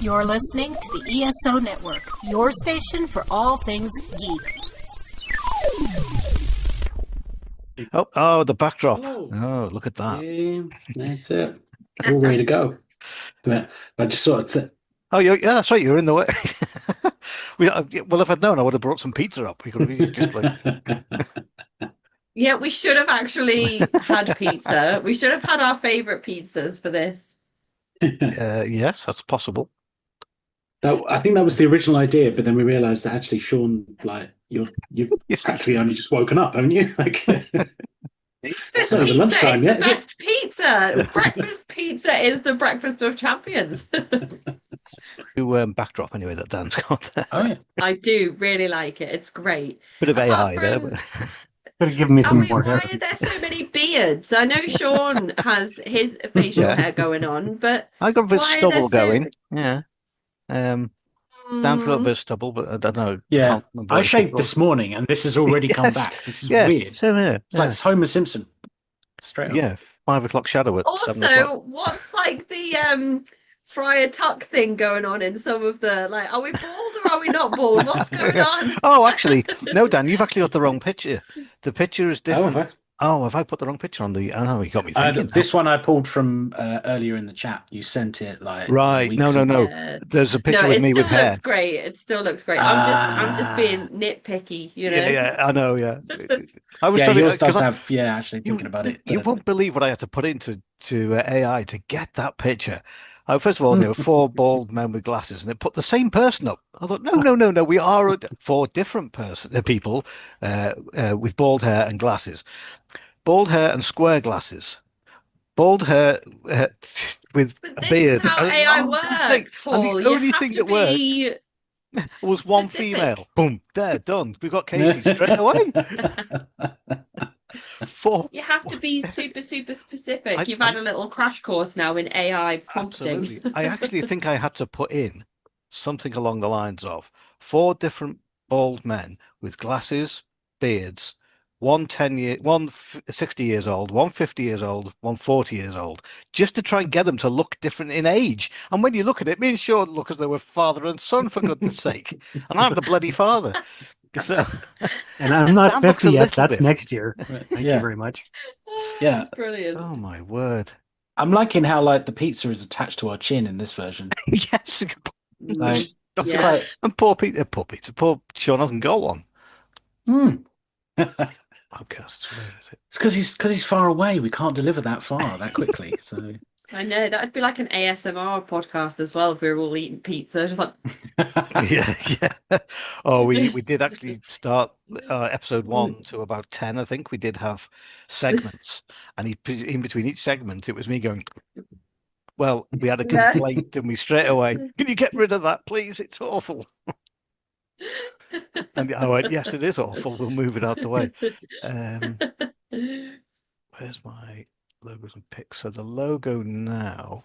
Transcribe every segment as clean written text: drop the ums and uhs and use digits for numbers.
You're listening to the ESO Network, your station for all things geek. Oh, the backdrop. Oh, look at that. Yeah, that's it. All ready to go. But I just saw it. Oh, yeah, that's right. You're in the way. Well, if I'd known, I would have brought some pizza up. We could have just like. Yeah, we should have actually had pizza. We should have had our favorite pizzas for this. Yes, that's possible. I think that was the original idea, but then we realised that actually, Sean, like you've practically only just woken up, haven't you? Like This over pizza lunchtime, is yeah, the best pizza. Breakfast pizza is the breakfast of champions. Backdrop anyway that Dan's got there. Oh yeah, I do really like it. It's great. Bit of AI Apart there. from- But... Could have given me some more why hair. are there so many beards? I know Sean has his facial Yeah. hair going on, but I got a bit of why are stubble there so- going. Yeah. Dan's a little bit of stubble, but I don't know. Yeah, Can't remember I what shaved it this morning, and this has already come Yes. back. This is Yeah, weird. same here. It's like Homer Simpson. Straight up. Yeah, 5 o'clock shadow at 7 o'clock. Also, what's like the Friar Tuck thing going on in some of the like? Are we bald or are we not bald? What's going on? Oh, actually, no, Dan, you've actually got the wrong picture. The picture is different. have Oh, have I put the wrong picture on the? Oh, you got me I? thinking. This one I pulled from earlier in the chat. You sent it like Right. weeks No. ago. Yeah. There's a picture No, with it me still with hair. looks great. It still looks great. I'm just being nitpicky, you know. Yeah, I know. Yeah, I was Yeah, trying yours to. does 'cause have. Yeah, actually thinking about it. You but- won't believe what I had to put into AI to get that picture. First of all, there were 4 bald men with glasses, and it put the same person up. I thought, no, we are 4 different people with bald hair and glasses, bald hair and square glasses, bald hair with But a this beard. is how And- AI oh, God's sake. works, And Paul. the You only have thing to that worked be was one specific. female. Boom, there, done. We've got Casey straight away. 4. You have to be super specific. I- You've had a little crash course now in AI prompting. Absolutely. I actually think I had to put in something along the lines of 4 different bald men with glasses, beards, one 60 years old, one 50 years old, one 40 years old, just to try and get them to look different in age. And when you look at it, me and Sean look as though we're father and son, for goodness sake. And I'm the bloody father. So, And I'm not Dan looks 50 a yet. little That's bit. next year. Thank you Yeah. very much. Yeah. That's brilliant. oh my word. I'm liking how like the pizza is attached to our chin in this version. Yes. Like, That's Yeah. quite. And poor Sean hasn't got one. It's Podcast. Where is it? because he's far away. We can't deliver that far that quickly. So I know that'd be like an ASMR podcast as well if we were all eating pizza. Just like Yeah. Oh, we did actually start episode 1 to about 10. I think we did have segments, and in between each segment, it was me going. Well, we had a Yeah. complaint, and we straight away, can you get rid of that, please? It's awful. And I went, yes, it is awful. We'll move it out the way. Where's my logos and pics? So the logo now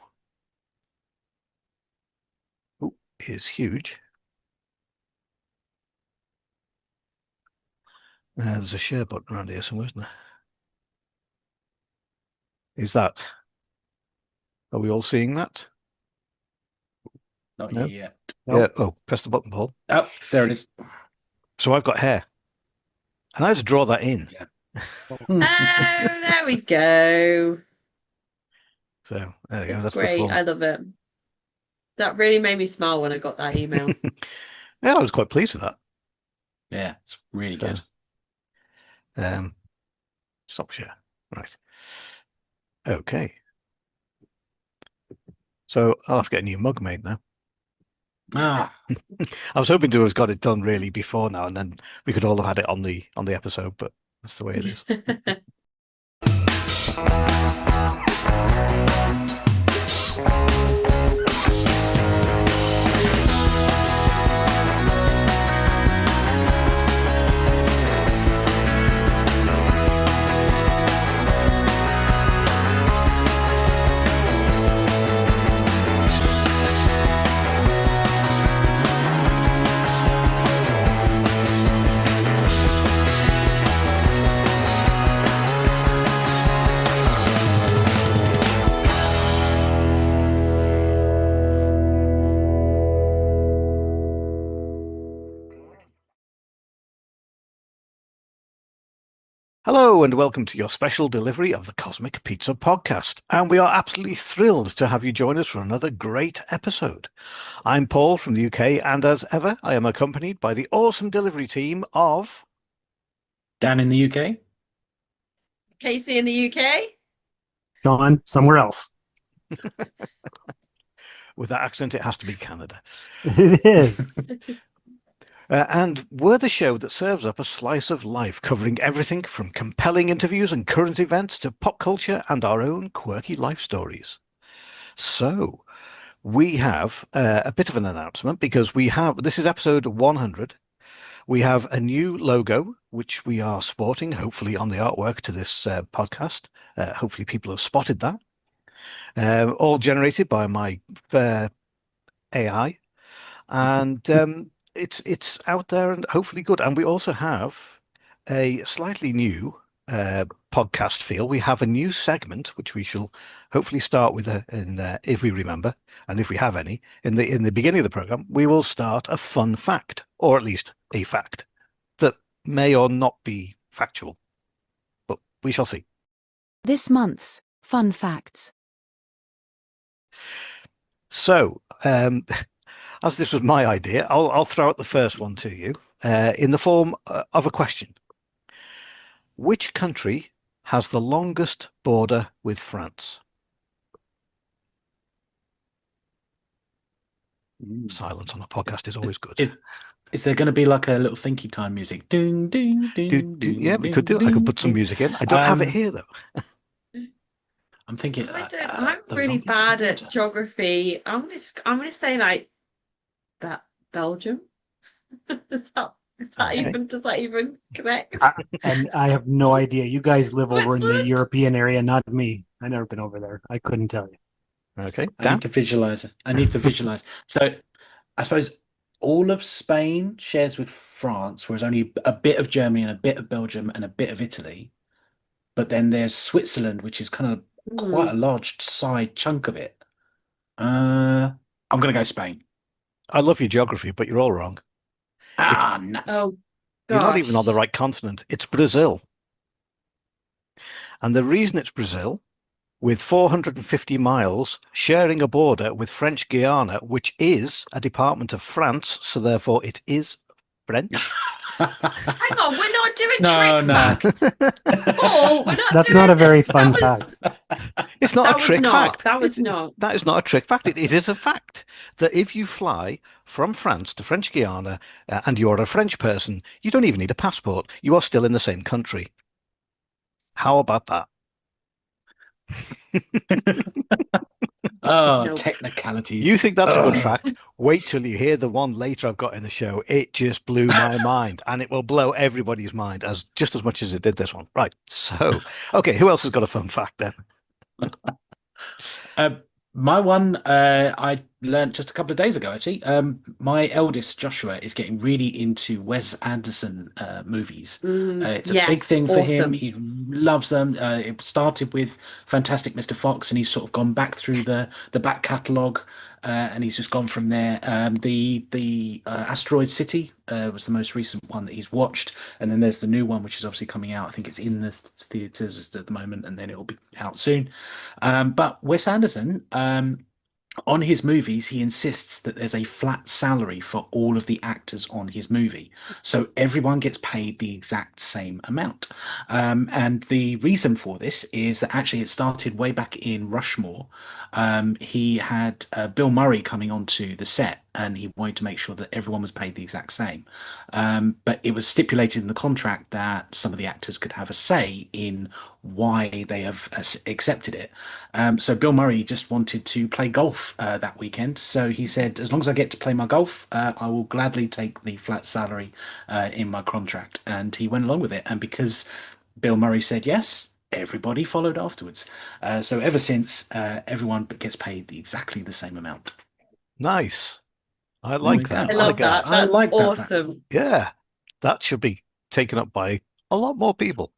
is huge. There's a share button around here somewhere, isn't there? Is that? Are we all seeing that? not No. yet. Yeah. Oh, press the button, Paul. Oh, there it is. So I've got hair, and I had to draw that in. oh, there we go. So there you go. It's That's great. the fun. I love it. That really made me smile when I got that email. Yeah, I was quite pleased with that. Yeah, it's really So, good. Stop share. Right. Okay. So I'll have to get a new mug made now. Ah, I was hoping to have got it done really before now, and then we could all have had it on the episode. But that's the way it is. Hello and welcome to your special delivery of the Cosmic Pizza Podcast. And we are absolutely thrilled to have you join us for another great episode. I'm Paul from the UK, and as ever, I am accompanied by the awesome delivery team of... Dan in the UK. Casey in the UK. Gone somewhere else. With that accent, it has to be Canada. It is. And we're the show that serves up a slice of life, covering everything from compelling interviews and current events to pop culture and our own quirky life stories. So we have a bit of an announcement because this is episode 100. We have a new logo, which we are sporting, hopefully on the artwork to this podcast. Hopefully people have spotted that. All generated by my AI. And it's out there and hopefully good. And we also have a slightly new podcast feel. We have a new segment which we shall hopefully start with, if we remember, and if we have any, in the beginning of the program, we will start a fun fact, or at least a fact that may or not be factual, but we shall see. This month's Fun Facts. So, as this was my idea, I'll throw out the first one to you in the form of a question. Which country has the longest border with France? Silence on a podcast is always good. Is there going to be like a little thinky time music? Ding, ding, ding, ding, Yeah, we could do. ding, I could put some ding. music in. I don't have it here though. I'm thinking. I'm the really longest bad at border. geography. I'm gonna say like Belgium. Is that Okay. does that even connect? And I have no idea. You guys live over in the Switzerland? European area, not me. I've never been over there. I couldn't tell you. Okay, I Dan. need to visualize it. I need to visualize. So, I suppose all of Spain shares with France, whereas only a bit of Germany and a bit of Belgium and a bit of Italy. But then there's Switzerland, which is kind of quite a large side chunk of it. I'm going to go Spain. I love your geography, but you're all wrong. Nuts. Oh, You're not even on the gosh. right continent. It's Brazil. And the reason it's Brazil, with 450 miles, sharing a border with French Guiana, which is a department of France, so therefore it is French. Hang on, we're not doing No, trick no. facts. Paul, we're not That's doing not a very it. fun That was- It's not That a was trick not. fact. That was not. That is not a trick fact. It is a fact that if you fly from France to French Guiana and you're a French person, you don't even need a passport. You are still in the same country. How about that? Oh, Nope. technicalities. You think that's a good Ugh. fact? Wait till you hear the one later I've got in the show. It just blew my mind, and it will blow everybody's mind just as much as it did this one. Right. So, okay, who else has got a fun fact then? My one, I learned just a couple of days ago, actually. My eldest, Joshua, is getting really into Wes Anderson movies. It's a big Yes, thing for him. awesome. He loves them. It started with Fantastic Mr. Fox, and he's sort of gone back through the back catalogue, and he's just gone from there. The Asteroid City was the most recent one that he's watched, and then there's the new one, which is obviously coming out. I think it's in the theaters at the moment, and then it will be out soon. But Wes Anderson, on his movies, he insists that there's a flat salary for all of the actors on his movie. So everyone gets paid the exact same amount. And the reason for this is that actually it started way back in Rushmore. He had Bill Murray coming onto the set, and he wanted to make sure that everyone was paid the exact same. But it was stipulated in the contract that some of the actors could have a say in why they have accepted it. So Bill Murray just wanted to play golf that weekend. So he said, as long as I get to play my golf, I will gladly take the flat salary in my contract. And he went along with it. And because Bill Murray said yes, everybody followed afterwards. So ever since, everyone gets paid exactly the same amount. Nice. I we like go. that. I love like that. I That's like that fact. awesome. Yeah, that should be taken up by a lot more people.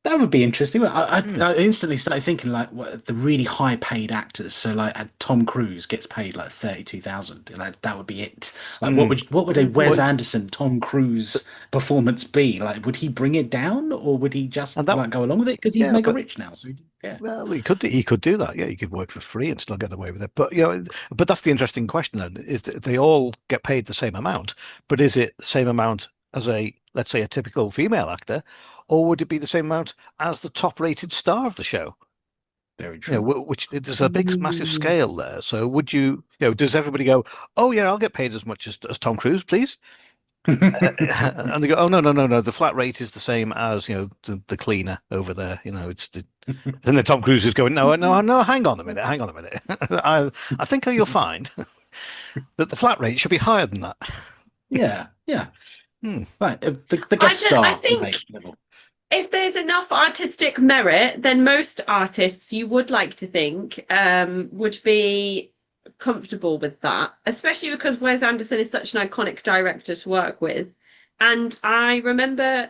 That would be interesting. Hmm. I instantly started thinking like the really high paid actors. So like Tom Cruise gets paid like 32,000. Like that would be it. Like Hmm. what would a Wes Well, Anderson Tom Cruise performance be? Like would he bring it down or would he just and that, like go along with it because he's yeah, mega but rich now? So yeah, well, he could do that. Yeah, he could work for free and still get away with it. But but that's the interesting question then: is that they all get paid the same amount, but is it the same amount as let's say, a typical female actor, or would it be the same amount as the top-rated star of the show? very true. Which there's a big, massive scale there. So would does everybody go, oh yeah, I'll get paid as much as Tom Cruise, please? And they go, oh no, no, no, no, the flat rate is the same as the cleaner over there. Then the Tom Cruise is going, no, no, no, hang on a minute, hang on a minute. I think you'll find that the flat rate should be higher than that. Yeah, yeah. Hmm. Right. The guest I star think rate level. if there's enough artistic merit, then most artists you would like to think would be comfortable with that, especially because Wes Anderson is such an iconic director to work with. And I remember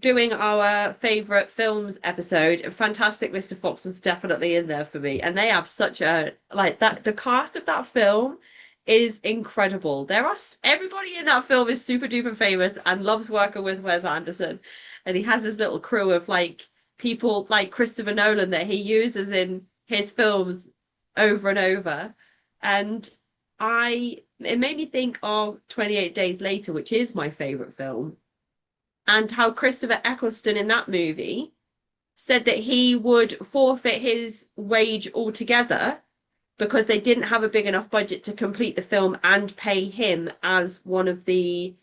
doing our favorite films episode, Fantastic Mr. Fox was definitely in there for me. And they have such a like that. The cast of that film is incredible. Everybody in that film is super duper famous and loves working with Wes Anderson. And he has his little crew of like people like Christopher Nolan that he uses in his films over and over. And it made me think of 28 Days Later, which is my favorite film, and how Christopher Eccleston in that movie said that he would forfeit his wage altogether because they didn't have a big enough budget to complete the film and pay him as one of the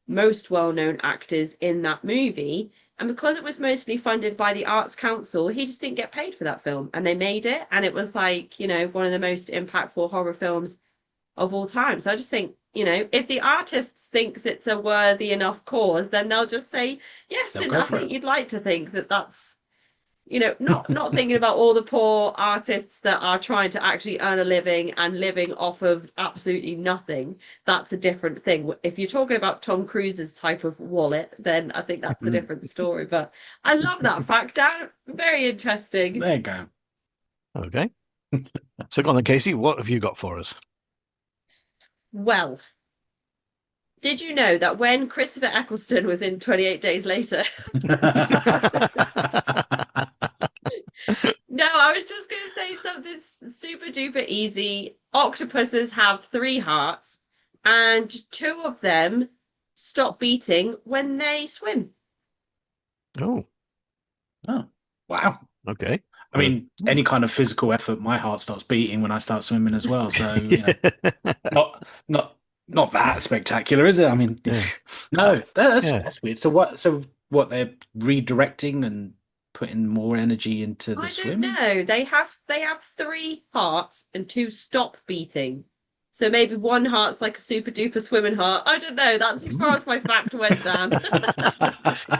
most well-known actors in that movie. And because it was mostly funded by the Arts Council, he just didn't get paid for that film. And they made it, and it was like, one of the most impactful horror films of all time. So I just think, if the artist thinks it's a worthy enough cause, then they'll just say yes. They'll And go I for think it. you'd like to think that that's, not thinking about all the poor artists that are trying to actually earn a living and living off of absolutely nothing. That's a different thing. If you're talking about Tom Cruise's type of wallet, then I think that's a different story. But I love that fact, Dan. Very interesting. There you go. Okay. So go on then, Casey. What have you got for us? Well, did you know that when Christopher Eccleston was in 28 Days Later? No, I was just going to say something super duper easy. Octopuses have 3 hearts, and 2 of them stop beating when they swim. Oh, Oh, wow. okay. I mean, any kind of physical effort, my heart starts beating when I start swimming as well. So, not that spectacular, is it? I mean, no, that's weird. So what they're redirecting and putting more energy into the I don't swimming? know. They have 3 hearts and 2 stop beating. So maybe one heart's like a super duper swimming heart. I don't know. That's as far as my fact went, Dan.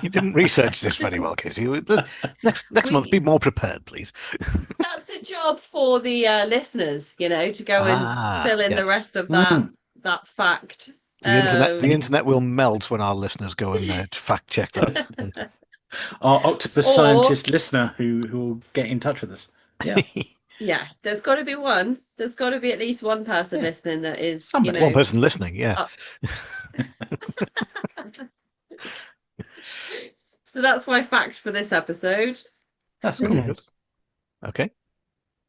You didn't research this very well, Casey. Next month, be more prepared, please. That's a job for the listeners, to go and fill in the yes. rest of that fact. The internet will melt when our listeners go and fact check that. Our octopus scientist listener who will get in touch with us. Yeah. Yeah, there's got to be one. There's got to be at least one person listening that is, Somebody. One person listening, yeah. So that's my fact for this episode. That's Very cool. nice. Okay.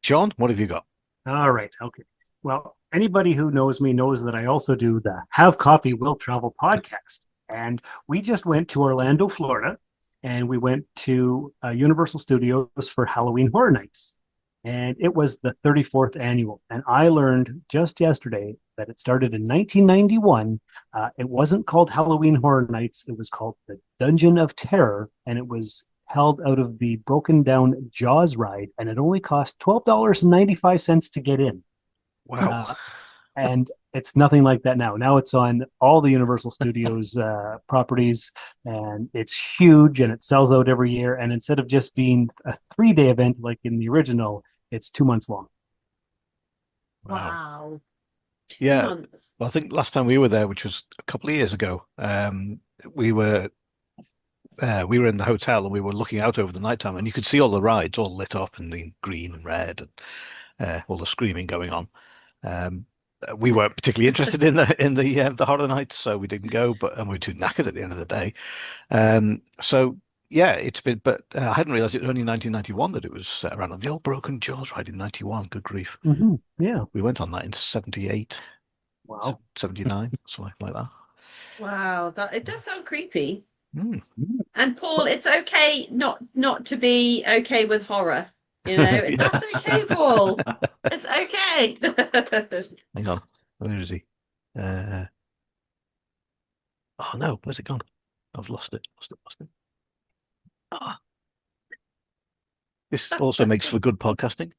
Sean, what have you got? All right. Okay. Well, anybody who knows me knows that I also do the Have Coffee Will Travel podcast. And we just went to Orlando, Florida, and we went to Universal Studios for Halloween Horror Nights. And it was the 34th annual. And I learned just yesterday that it started in 1991. It wasn't called Halloween Horror Nights. It was called the Dungeon of Terror. And it was held out of the broken down Jaws ride. And it only cost $12.95 to get in. Wow. And it's nothing like that now. Now it's on all the Universal Studios properties, and it's huge, and it sells out every year. And instead of just being a 3-day event like in the original, it's 2 months long. Wow. 2 Yeah. months. Well, I think last time we were there, which was a couple of years ago, we were we were in the hotel and we were looking out over the nighttime, and you could see all the rides all lit up and in green and red, and all the screaming going on. We weren't particularly interested in the horror nights, so we didn't go. And we were too knackered at the end of the day. So yeah, it's been. But I hadn't realised it was only 1991 that it was around. The old Broken Jaws ride in '91. Good grief! Yeah. We went on that in '78. Wow. 79, something like that. Wow, that it does sound creepy. Mm. And Paul, it's okay not to be okay with horror. You know, Yeah. that's okay, Paul. It's okay. Hang on, where is he? Oh no, where's it gone? I've lost it. Lost it. Ah. This also makes for good podcasting,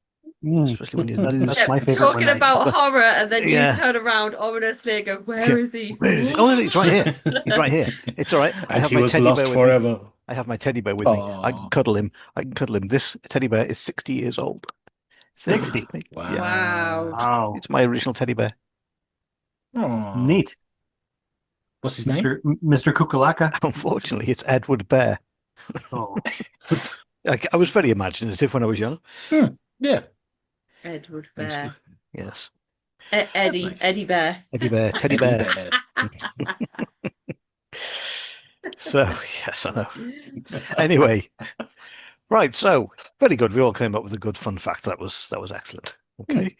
especially when you lose. That's my favorite. Talking about horror, and then you Yeah. turn around ominously and go, "Where is he? Where is he? Oh, he's right here. He's right here. It's all right. I And have he my was teddy lost bear with forever. me. I have my teddy bear with me. I can Aw. cuddle him. This teddy bear is 60 years old. 60. Yeah, Wow. Wow. it's my original teddy bear. Aw. Neat. What's his name? Mr. Kukulaka. Unfortunately, it's Edward Bear. Oh. I was very imaginative when I was young. Yeah. Edward Bear, Yes, Eddie, Nice. Eddie Bear." Teddy Bear, Teddy Bear. So yes, I know. Anyway, right. So very good. We all came up with a good fun fact. That was excellent. Okay.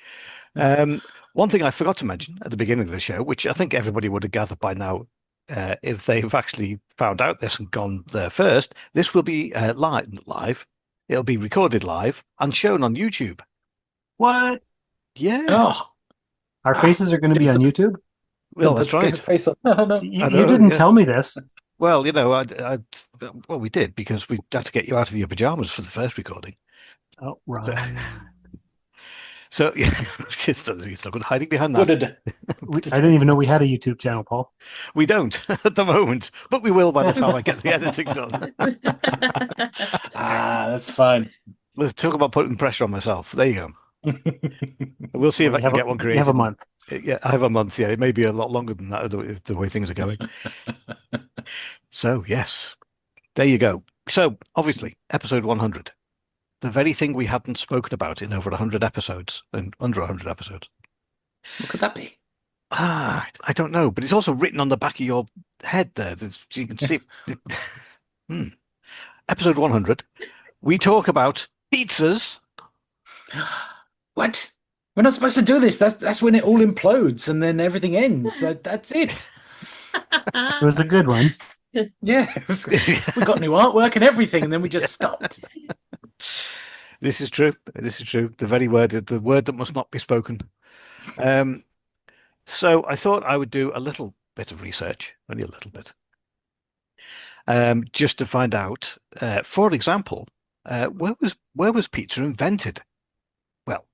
One thing I forgot to mention at the beginning of the show, which I think everybody would have gathered by now, if they've actually found out this and gone there first, this will be live. It'll be recorded live and shown on YouTube. What? Yeah. Oh, Our faces are going to be on YouTube? Well, that's right. Face up. No, no. You, I you know, didn't yeah. tell me this. Well, well, we did because we had to get you out of your pajamas for the first recording. Oh, right. So yeah, it's not good hiding behind that. Good. I didn't even know we had a YouTube channel, Paul. We don't at the moment, but we will by the time I get the editing done. That's fine. Let's talk about putting pressure on myself. There you go. We'll see if I can get one You created. have a month. Yeah, I have a month. Yeah, it may be a lot longer than that, the way things are going. So yes, there you go. So obviously, episode 100, the very thing we hadn't spoken about in over 100 episodes and under 100 episodes. What could that be? I don't know, but it's also written on the back of your head there. You can see. Episode 100, we talk about pizzas. What? We're not supposed to do this. That's when it all implodes and then everything ends. That's it. It was a good one. Yeah, we got new artwork and everything, and then we just stopped. This is true. This is true. The word that must not be spoken. So I thought I would do a little bit of research, only a little bit, just to find out. For example, where was pizza invented? Well,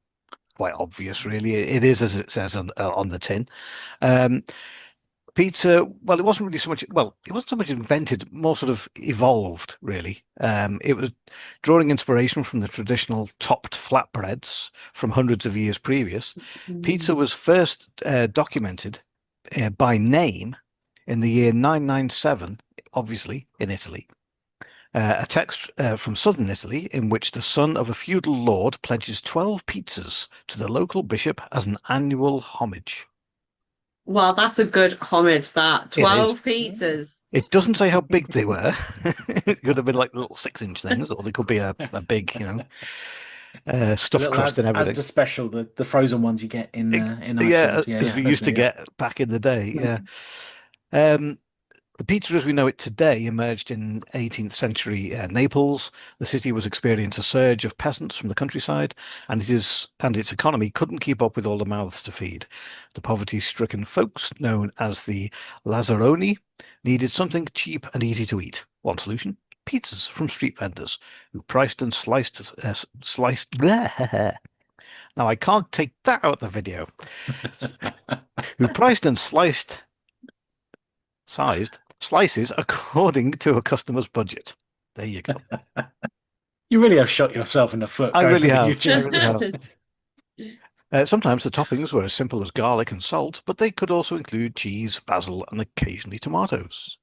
quite obvious, really. It is as it says on the tin. Pizza, well, it wasn't really so much. Well, it wasn't so much invented, more sort of evolved, really. It was drawing inspiration from the traditional topped flatbreads from hundreds of years previous. Pizza was first documented by name in the year 997, obviously in Italy. A text from southern Italy in which the son of a feudal lord pledges 12 pizzas to the local bishop as an annual homage. Well, that's a good homage, that. It 12 pizzas. It doesn't say how big they were. It could have been like little 6-inch things, or they could be a big, stuffed Little crust and everything. Asda special, the frozen ones you get in Iceland. As we used to personally, get back in the day. Yeah. The pizza as we know it today emerged in 18th century Naples. The city was experiencing a surge of peasants from the countryside, and its economy couldn't keep up with all the mouths to feed. The poverty-stricken folks, known as the Lazzaroni, needed something cheap and easy to eat. One solution: pizzas from street vendors who priced and sliced. Now I can't take that out of the video. Who priced and sized slices according to a customer's budget. There you go. You really have shot yourself in the foot. I going really for the have. YouTube. I really have. Sometimes the toppings were as simple as garlic and salt, but they could also include cheese, basil, and occasionally tomatoes.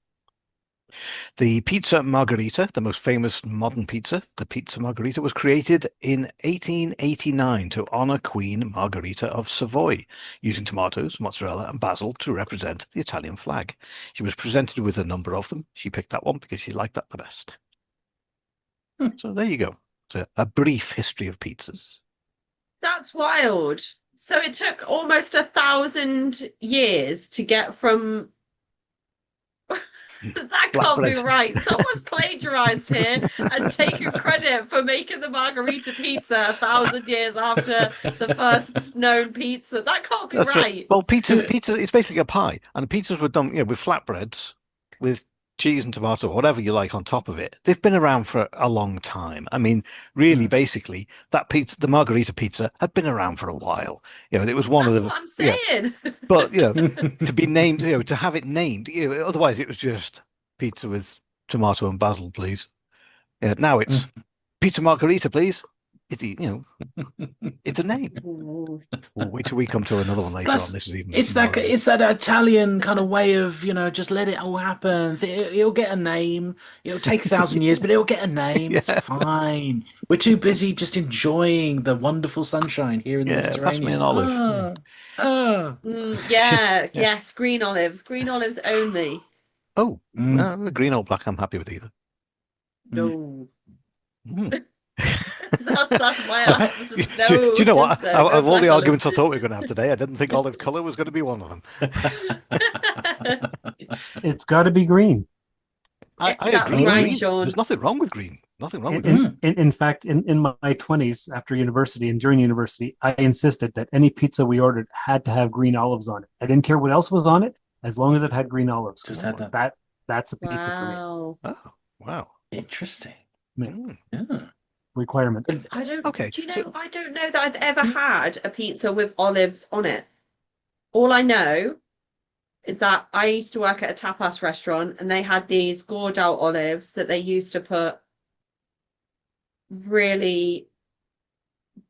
The pizza margherita, the most famous modern pizza, the pizza margherita, was created in 1889 to honor Queen Margherita of Savoy, using tomatoes, mozzarella, and basil to represent the Italian flag. She was presented with a number of them. She picked that one because she liked that the best. So there you go. It's a brief history of pizzas. That's wild. So it took almost 1,000 years to get from. That can't be Flatbread. right. Someone's plagiarized here and taken credit for making the margarita pizza 1,000 years after the first known pizza. That can't be That's right. Well, pizza, it's basically a pie, and pizzas were done, with flatbreads, with cheese and tomato, whatever you like on top of it. They've been around for a long time. I mean, really, basically, that pizza, the margherita pizza, had been around for a while. It was one That's of the. what I'm saying. But to be named, to have it named, otherwise it was just pizza with tomato and basil, please. Now it's pizza margherita, please. It's it's a name. Ooh. Well, wait till we come to another one later Plus, on. This is even. it's that Italian kind of way of, just let it all happen. It'll get a name. It'll take 1,000 years, but it'll get a name. Yeah. It's fine. We're too busy just enjoying the wonderful sunshine here in the Yeah, pass me an Mediterranean. olive. Yes, green olives only. Oh, green or black, I'm happy with either. No. Mm. That's my answer. No, Do you know what? no Of all black the olive. arguments I thought we were going to have today, I didn't think olive color was going to be one of them. It's got to be green. I That's agree. right, Green. Sean. There's nothing wrong with green. Nothing wrong with green. In fact, in my 20s, after university and during university, I insisted that any pizza we ordered had to have green olives on it. I didn't care what else was on it, as long as it had green olives. Just had that. That's a pizza for me. Wow. Oh, wow. Interesting. Mm. Yeah. Requirement. I don't. Okay, Do you know? so- I don't know that I've ever had a pizza with olives on it. All I know is that I used to work at a tapas restaurant, and they had these gored out olives that they used to put really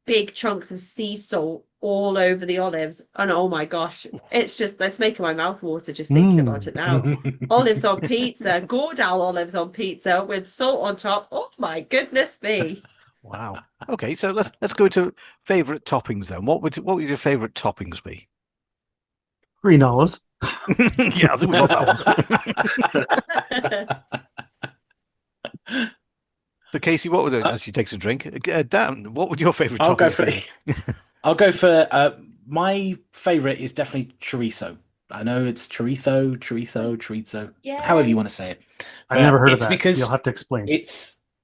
big chunks of sea salt all over the olives. And oh my gosh, it's making my mouth water just thinking about it now. Olives on pizza, gored out olives on pizza with salt on top. Oh my goodness me. Wow. Okay, so let's go to favorite toppings then. What would your favorite toppings be? Green olives. Yeah, I think we got that one. So Casey, what would as she takes a drink? Dan, what would your favorite I'll go topping for be? I'll go for my favorite is definitely chorizo. I know it's chorizo, however you want to say it. I've never heard of it's that. because You'll have to explain.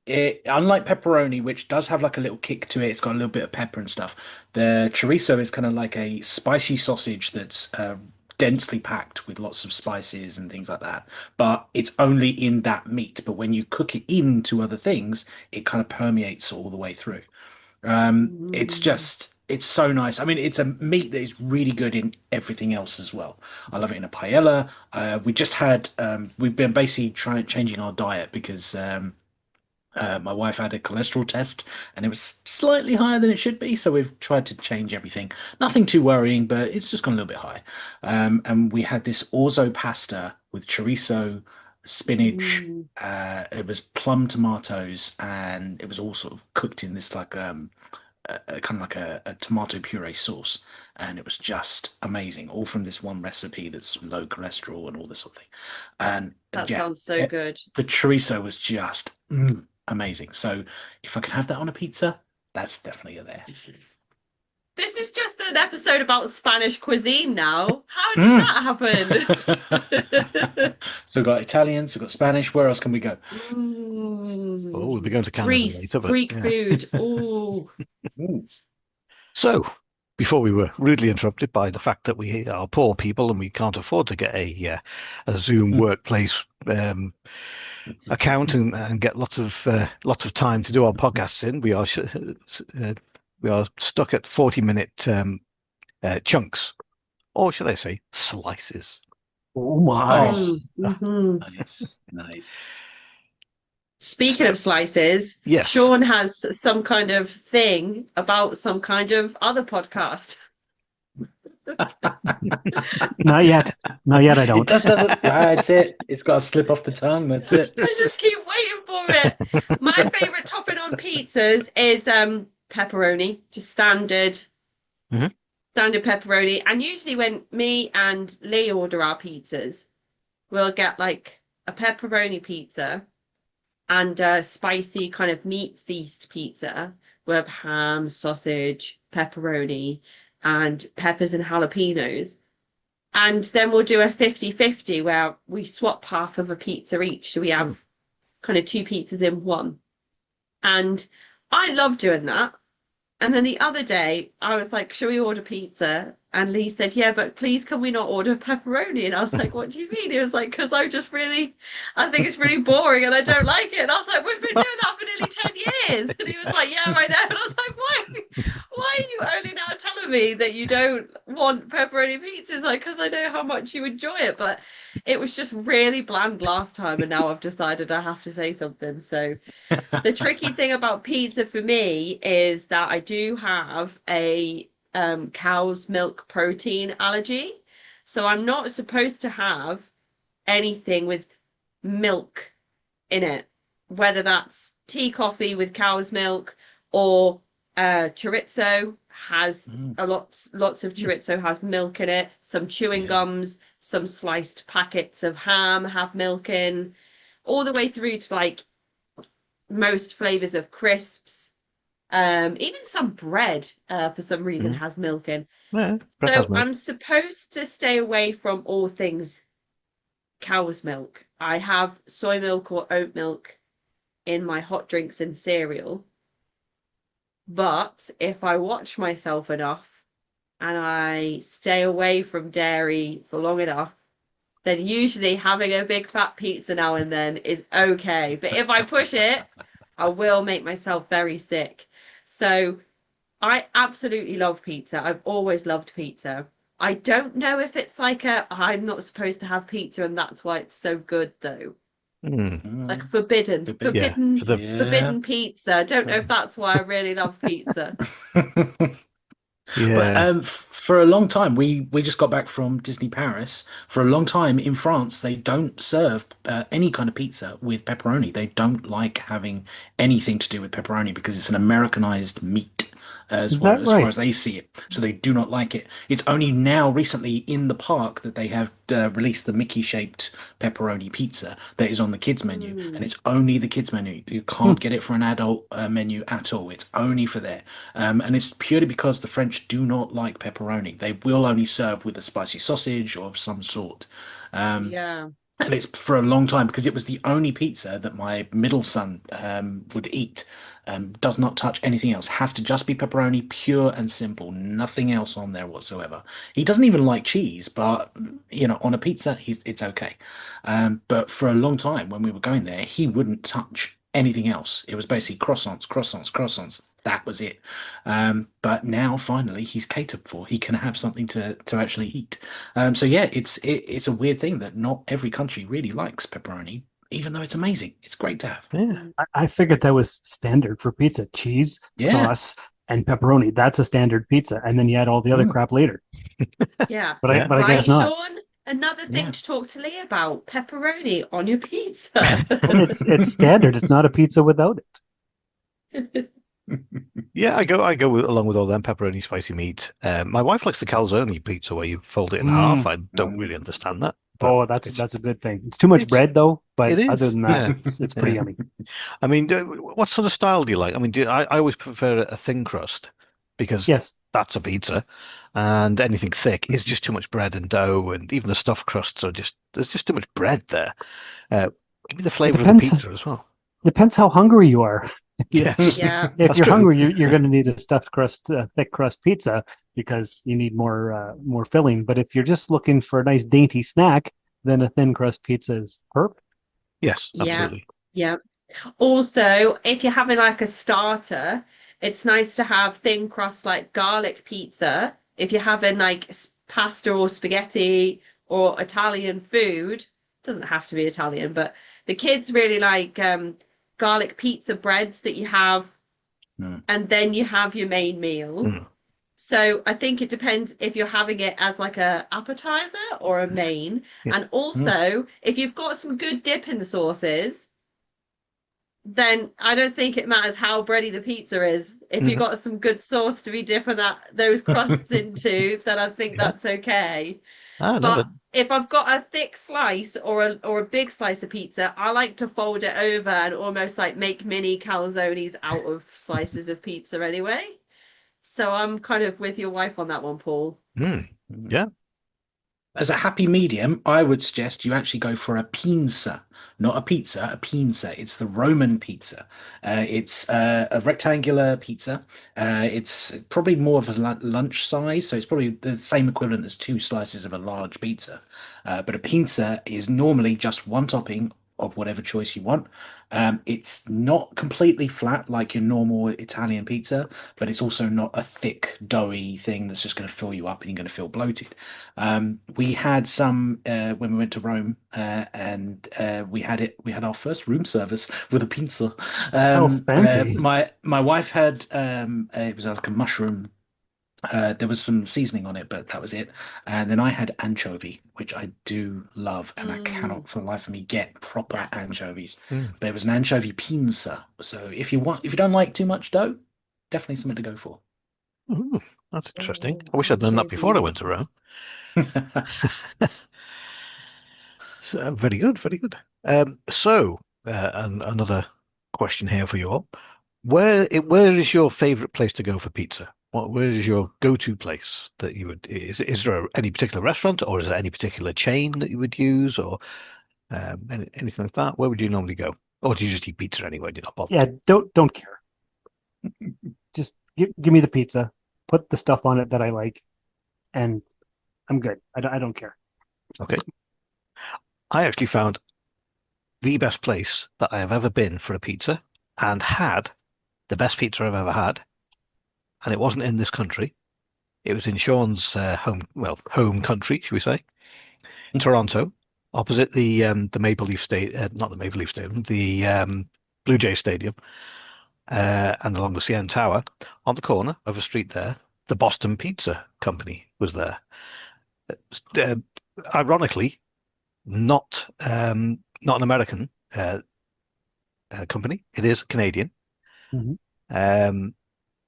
Unlike pepperoni, which does have like a little kick to it, it's got a little bit of pepper and stuff. The chorizo is kind of like a spicy sausage that's densely packed with lots of spices and things like that. But it's only in that meat. But when you cook it into other things, it kind of permeates all the way through. It's so nice. I mean, it's a meat that is really good in everything else as well. I love it in a paella. We've been basically changing our diet because my wife had a cholesterol test and it was slightly higher than it should be. So we've tried to change everything. Nothing too worrying, but it's just gone a little bit high. And we had this orzo pasta with chorizo, spinach. It was plum tomatoes, and it was all sort of cooked in this like kind of like a tomato puree sauce, and it was just amazing, all from this one recipe that's low cholesterol and all this sort of thing. And That yeah, sounds so good. the chorizo was just amazing. So if I could have that on a pizza, that's definitely a there. This is just an episode about Spanish cuisine now. How did that happen? So we've got Italians, we've got Spanish. Where else can we go? Oh, we'll be going to Canada Greece, later. But, Greek yeah. food. Ooh. So, before we were rudely interrupted by the fact that we are poor people and we can't afford to get a Zoom workplace account and get lots of time to do our podcasts in, we are stuck at 40-minute chunks, or should I say slices. Oh my. Nice. Speaking of slices, Yes. Sean has some kind of thing about some kind of other podcast. Not yet. Not yet. I It don't. just doesn't. That's it. It's got to slip off the tongue. That's it. I just keep waiting for it. My favorite topping on pizzas is pepperoni, just standard. Mhm. Standard pepperoni. And usually when me and Lee order our pizzas, we'll get like a pepperoni pizza and a spicy kind of meat feast pizza with ham, sausage, pepperoni, and peppers and jalapenos. And then we'll do a 50-50 where we swap half of a pizza each. So we have kind of two pizzas in one. And I love doing that. And then the other day, I was like, "Shall we order pizza?" And Lee said, "Yeah, but please can we not order pepperoni?" And I was like, "What do you mean?" He was like, "Because I think it's really boring and I don't like it." And I was like, "We've been doing that for nearly 10 years." And he was like, "Yeah, I know." And I was like, why are you only now telling me that you don't want pepperoni pizza? It's like, because I know how much you enjoy it. But it was just really bland last time. And now I've decided I have to say something. So the tricky thing about pizza for me is that I do have a cow's milk protein allergy. So I'm not supposed to have anything with milk in it, whether that's tea coffee with cow's milk or chorizo has lots of chorizo has milk in it. Some chewing gums, some sliced packets of ham have milk in, all the way through to like most flavors of crisps. Even some bread, for some reason, has milk in. Yeah, bread So has milk. I'm supposed to stay away from all things cow's milk. I have soy milk or oat milk in my hot drinks and cereal. But if I watch myself enough and I stay away from dairy for long enough, then usually having a big fat pizza now and then is okay. But if I push it, I will make myself very sick. So I absolutely love pizza. I've always loved pizza. I don't know if it's like I'm not supposed to have pizza and that's why it's so good though. Like forbidden Yeah, pizza. I don't know if that's why I really love pizza. But yeah. for a long time, we just got back from Disney Paris. For a long time in France, they don't serve any kind of pizza with pepperoni. They don't like having anything to do with pepperoni because it's an Americanized meat Is that as far right? as they see it. So they do not like it. It's only now recently in the park that they have released the Mickey-shaped pepperoni pizza that is on the kids menu, and it's only the kids menu. You can't get it for an adult menu at all. It's only for there. And it's purely because the French do not like pepperoni. They will only serve with a spicy sausage or of some sort. Yeah. And it's for a long time because it was the only pizza that my middle son would eat. Does not touch anything else. Has to just be pepperoni, pure and simple. Nothing else on there whatsoever. He doesn't even like cheese, but on a pizza, it's okay. But for a long time when we were going there, he wouldn't touch anything else. It was basically croissants, croissants, croissants. That was it. But now finally he's catered for. He can have something to actually eat. So yeah, it's a weird thing that not every country really likes pepperoni, even though it's amazing. It's great to have. Yeah. I figured that was standard for pizza: cheese, Yeah. sauce, and pepperoni. That's a standard pizza, and then you add all the other crap later. Yeah. But I Right, guess not. Sean? Another thing Yeah. to talk to Lee about: pepperoni on your pizza. And it's standard. It's not a pizza without it. Yeah, I go along with all them pepperoni, spicy meat. My wife likes the calzone pizza where you fold it in half. I don't really understand that. But Oh, that's a good thing. It's too much bread though, but it is, other than that, yeah. it's pretty Yeah. yummy. I mean, what sort of style do you like? I mean, I always prefer a thin crust because Yes, that's a pizza, and anything thick is just too much bread and dough, and even the stuffed crusts there's just too much bread there. Give me the flavor of the depends. pizza as well. Depends how hungry you are. Yes, Yeah. If that's you're true. hungry, you're going to need a stuffed crust, thick crust pizza because you need more filling. But if you're just looking for a nice dainty snack, then a thin crust pizza is perfect. Yes, Yeah. absolutely. Yeah. Also, if you're having like a starter, it's nice to have thin crust like garlic pizza. If you're having like pasta or spaghetti or Italian food, doesn't have to be Italian, but the kids really like garlic pizza breads that you have, and then you have your main meal. Mm. So I think it depends if you're having it as like a appetizer or a main. Yeah. And also, if you've got some good dip in the sauces, then I don't think it matters how bready the pizza is. If you've got some good sauce to be dipping those crusts into, then I think Yeah. that's okay. Ah, no, But if I've got a thick slice or a big slice of pizza, I like to fold it over and almost like make mini calzones out of slices of pizza anyway. So I'm kind of with your wife on that one, Paul. yeah. As a happy medium, I would suggest you actually go for a pinza, not a pizza, a pinza. It's the Roman pizza. It's a rectangular pizza. It's probably more of a lunch size, so it's probably the same equivalent as 2 slices of a large pizza. But a pinza is normally just one topping of whatever choice you want. It's not completely flat like your normal Italian pizza, but it's also not a thick, doughy thing that's just going to fill you up and you're going to feel bloated. We had some when we went to Rome, and we had our first room service with a pizza. Fancy. My wife had it was like a mushroom. There was some seasoning on it, but that was it. And then I had anchovy, which I do love, and I cannot for the life of me get proper anchovies. But it was an anchovy pinza. So if you don't like too much dough, definitely something to go for. Ooh, that's interesting. I wish I'd done that before I went to Rome. So, very good, very good. So another question here for you all. Where is your favorite place to go for pizza? Where is your go-to place that you would? Is there any particular restaurant, or is there any particular chain that you would use, or anything like that? Where would you normally go, or do you just eat pizza anyway? Do you not bother? Yeah, don't care. Just give me the pizza, put the stuff on it that I like, and I'm good. I don't care. Okay. I actually found the best place that I have ever been for a pizza, and had the best pizza I've ever had. And it wasn't in this country. It was in Sean's home country, should we say, Toronto, opposite the Maple Leaf Stadium, not the Maple Leaf Stadium, the Blue Jay Stadium, and along the CN Tower, on the corner of a street there, the Boston Pizza Company was there. Ironically, not an American company. It is Canadian.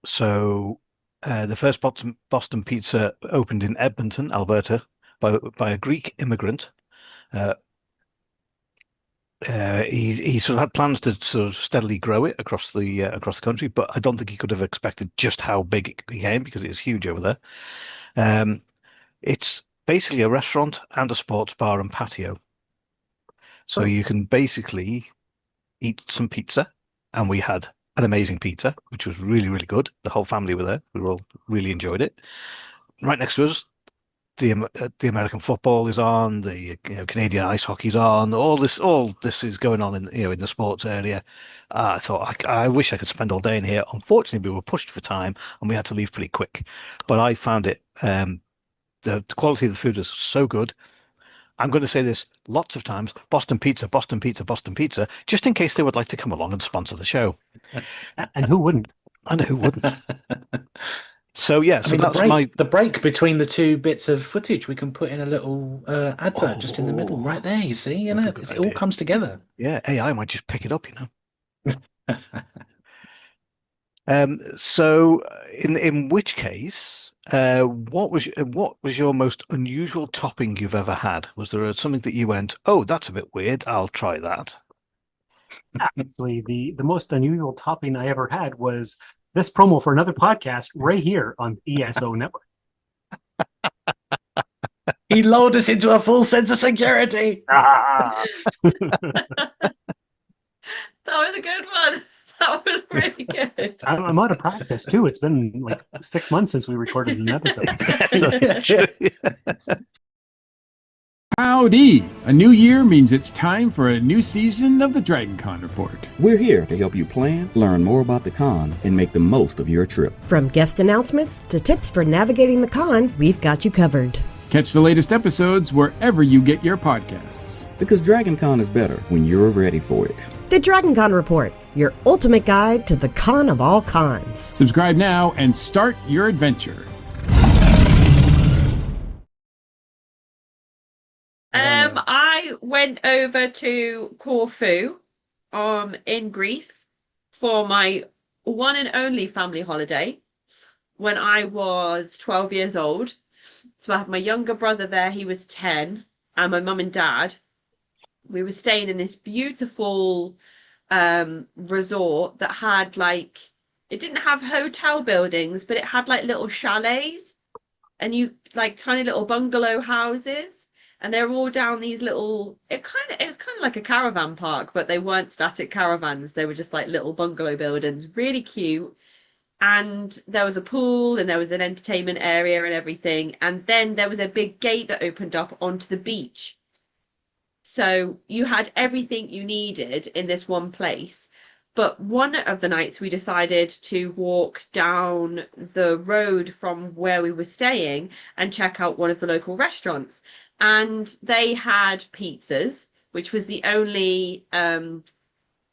So the first Boston Pizza opened in Edmonton, Alberta, by a Greek immigrant. He sort of had plans to sort of steadily grow it across the country, but I don't think he could have expected just how big it became, because it is huge over there. It's basically a restaurant and a sports bar and patio. So you can basically eat some pizza, and we had an amazing pizza, which was really, really good. The whole family were there. We all really enjoyed it. Right next to us, the American football is on. The Canadian ice hockey's on. All this is going on in the sports area. I thought I wish I could spend all day in here. Unfortunately, we were pushed for time and we had to leave pretty quick. But I found it. The quality of the food is so good. I'm going to say this lots of times: Boston Pizza, Boston Pizza, Boston Pizza, just in case they would like to come along and sponsor the show. And who wouldn't? And who wouldn't? So yeah, so that's the break between the two bits of footage. We can put in a little advert just in the middle, right there. You see, it all comes together. Yeah, AI might just pick it up, So in which case, what was your most unusual topping you've ever had? Was there something that you went, oh, that's a bit weird, I'll try that? Actually, the most unusual topping I ever had was this promo for another podcast right here on ESO Network. He lulled us into a full sense of security. Ah! That was a good one. That was really good. I'm out of practice too. It's been like 6 months since we recorded an episode. Howdy! A new year means it's time for a new season of the Dragon Con Report. We're here to help you plan, learn more about the con, and make the most of your trip. From guest announcements to tips for navigating the con, we've got you covered. Catch the latest episodes wherever you get your podcasts. Because Dragon Con is better when you're ready for it. The Dragon Con Report, your ultimate guide to the con of all cons. Subscribe now and start your adventure. I went over to Corfu, in Greece for my one and only family holiday when I was 12 years old. So I have my younger brother there, he was 10, and my mum and dad. We were staying in this beautiful resort that had like, it didn't have hotel buildings, but it had like little chalets and you like tiny little bungalow houses. And they're all down these little, it was kind of like a caravan park, but they weren't static caravans. They were just like little bungalow buildings, really cute. And there was a pool and there was an entertainment area and everything. And then there was a big gate that opened up onto the beach. So you had everything you needed in this one place. But one of the nights we decided to walk down the road from where we were staying and check out one of the local restaurants. And they had pizzas, which was the only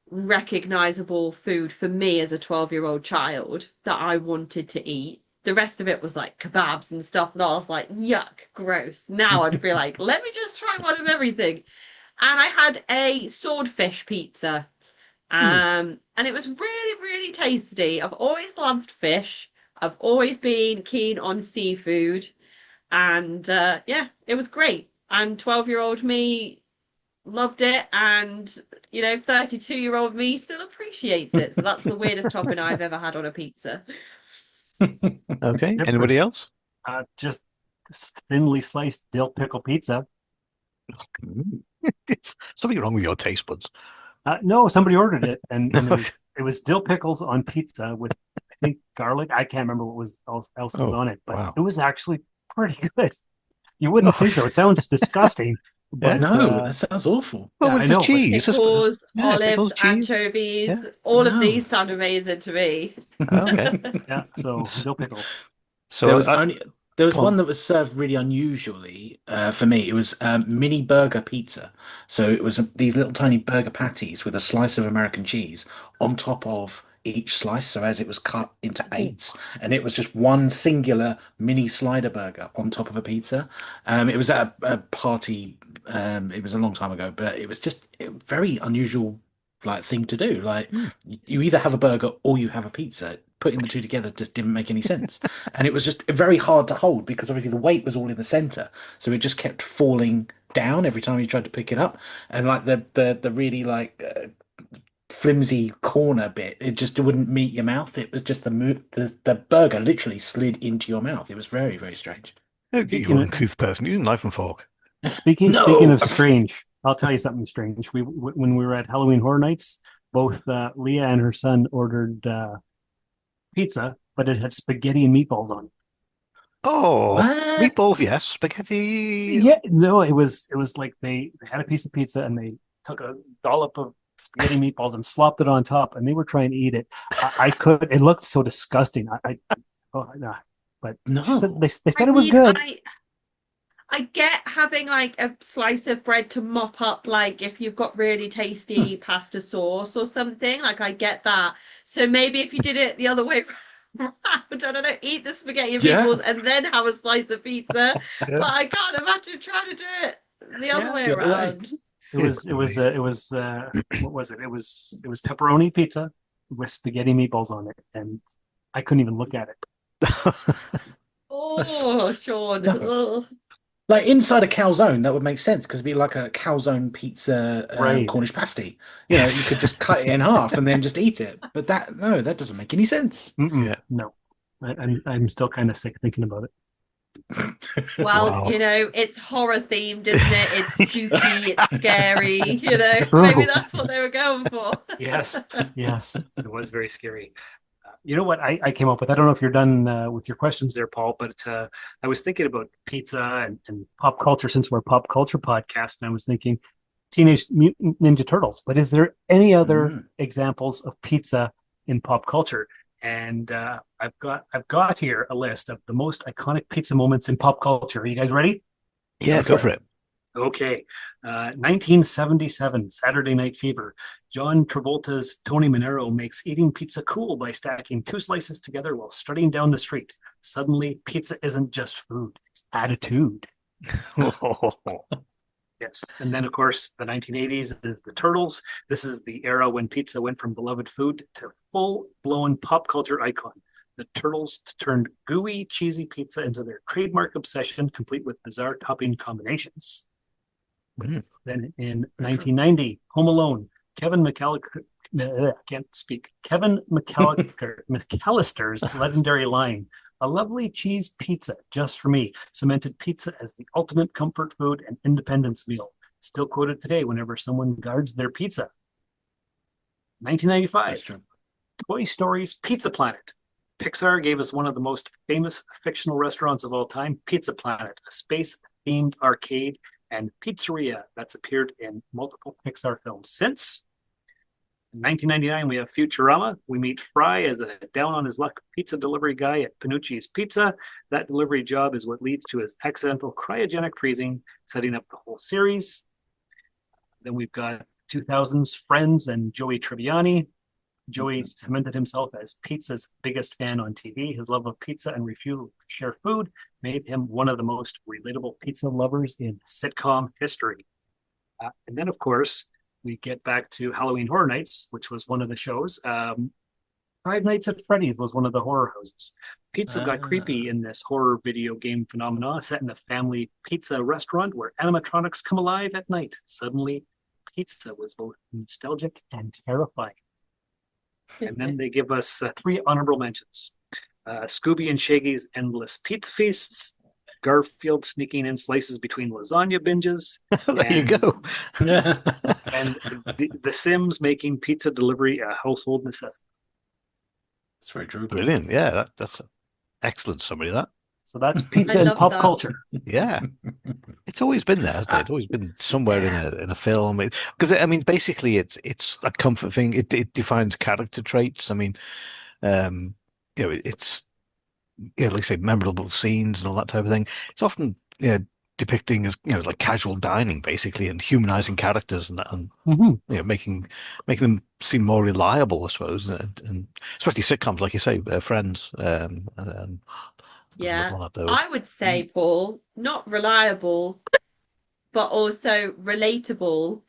recognizable food for me as a 12-year-old child that I wanted to eat. The rest of it was like kebabs and stuff, and I was like, yuck, gross. Now I'd be like, let me just try one of everything. And I had a swordfish pizza. And it was really, really tasty. I've always loved fish. I've always been keen on seafood. And yeah, it was great. And 12-year-old me loved it. And, 32-year-old me still appreciates it. So that's the weirdest topping I've ever had on a pizza. Okay. Anybody else? Just thinly sliced dill pickle pizza. It's something wrong with your taste buds. No, somebody ordered it, and it was dill pickles on pizza with, I think, garlic. I can't remember what else was on it, but it was actually pretty good. You wouldn't think so. It sounds disgusting. But, no, that sounds awful. Well, with the cheese, pickles, olives, pickles, cheese. anchovies, all of these sound amazing to me. Okay. Yeah, so dill pickles. So there was one that was served really unusually for me. It was mini burger pizza. So it was these little tiny burger patties with a slice of American cheese on top of each slice. So as it was cut into eights, and it was just one singular mini slider burger on top of a pizza. It was at a party. It was a long time ago, but it was just a very unusual thing to do. You either have a burger or you have a pizza. Putting the two together just didn't make any sense. And it was just very hard to hold because obviously the weight was all in the center. So it just kept falling down every time you tried to pick it up. And the really flimsy corner bit, it just wouldn't meet your mouth. It was just the burger literally slid into your mouth. It was very, very strange. You're an uncouth person. You didn't knife and fork. Speaking of strange, I'll tell you something strange. When we were at Halloween Horror Nights, both Leah and her son ordered pizza, but it had spaghetti and meatballs on it. Oh, what? Meatballs, yes. Spaghetti. Yeah, no, it was like they had a piece of pizza and they took a dollop of spaghetti meatballs and slopped it on top, and they were trying to eat it. I could. It looked so disgusting. But no, they said it was good. I get having a slice of bread to mop up, if you've got really tasty pasta sauce or something. I get that. So maybe if you did it the other way around, I don't know, eat the spaghetti and meatballs and then have a slice of pizza. Yeah. But I can't imagine trying to do it the other way around. It was what was it? It was pepperoni pizza with spaghetti meatballs on it, and I couldn't even look at it. Oh, Sean. Inside a calzone, that would make sense because it'd be like a calzone pizza Cornish pasty. You could just cut it in half and then just eat it. But that doesn't make any sense. Yeah. No, I'm still kind of sick thinking about it. Well, wow. It's horror themed, isn't it? It's spooky, it's scary. Maybe that's what they were going for. Yes, it was very scary. You know what I came up with? I don't know if you're done with your questions there, Paul, but I was thinking about pizza and pop culture since we're a pop culture podcast, and I was thinking Teenage Mutant Ninja Turtles. But is there any other examples of pizza in pop culture? And I've got here a list of the most iconic pizza moments in pop culture. Are you guys ready? Yeah, go for it. Okay. 1977, Saturday Night Fever. John Travolta's Tony Manero makes eating pizza cool by stacking two slices together while strutting down the street. Suddenly, pizza isn't just food, it's attitude. Yes. And then, of course, the 1980s is the Turtles. This is the era when pizza went from beloved food to full-blown pop culture icon. The Turtles turned gooey, cheesy pizza into their trademark obsession, complete with bizarre topping combinations. Then in 1990, Home Alone, Kevin McAllister, I can't speak. Kevin McAllister's legendary line, "A lovely cheese pizza just for me," cemented pizza as the ultimate comfort food and independence meal. Still quoted today whenever someone guards their pizza. 1995, Toy Story's Pizza Planet. Pixar gave us one of the most famous fictional restaurants of all time, Pizza Planet, a space-themed arcade and pizzeria that's appeared in multiple Pixar films since. In 1999, we have Futurama. We meet Fry as a down-on-his-luck pizza delivery guy at Panucci's Pizza. That delivery job is what leads to his accidental cryogenic freezing, setting up the whole series. Then we've got 2000's Friends and Joey Tribbiani. Joey cemented himself as pizza's biggest fan on TV. His love of pizza and refusal to share food made him one of the most relatable pizza lovers in sitcom history. And then, of course, we get back to Halloween Horror Nights, which was one of the shows. Five Nights at Freddy's was one of the horror houses. Pizza got creepy in this horror video game phenomena set in a family pizza restaurant where animatronics come alive at night. Suddenly, pizza was both nostalgic and terrifying. And then they give us 3 honorable mentions. Scooby and Shaggy's Endless Pizza Feasts, Garfield sneaking in slices between lasagna binges. There you go. And the Sims making pizza delivery a household necessity. That's very true. Brilliant. Yeah, that's an excellent summary of that. So that's pizza and pop culture. Yeah. It's always been there, hasn't it? It's always been somewhere in a film. Because I mean, basically, it's a comfort thing. It defines character traits. I mean, it's like I say, memorable scenes and all that type of thing. It's often depicting as like casual dining, basically, and humanizing characters and making them seem more reliable, I suppose, and especially sitcoms, like you say, Friends. Yeah, I would say, Paul, not reliable, but also relatable,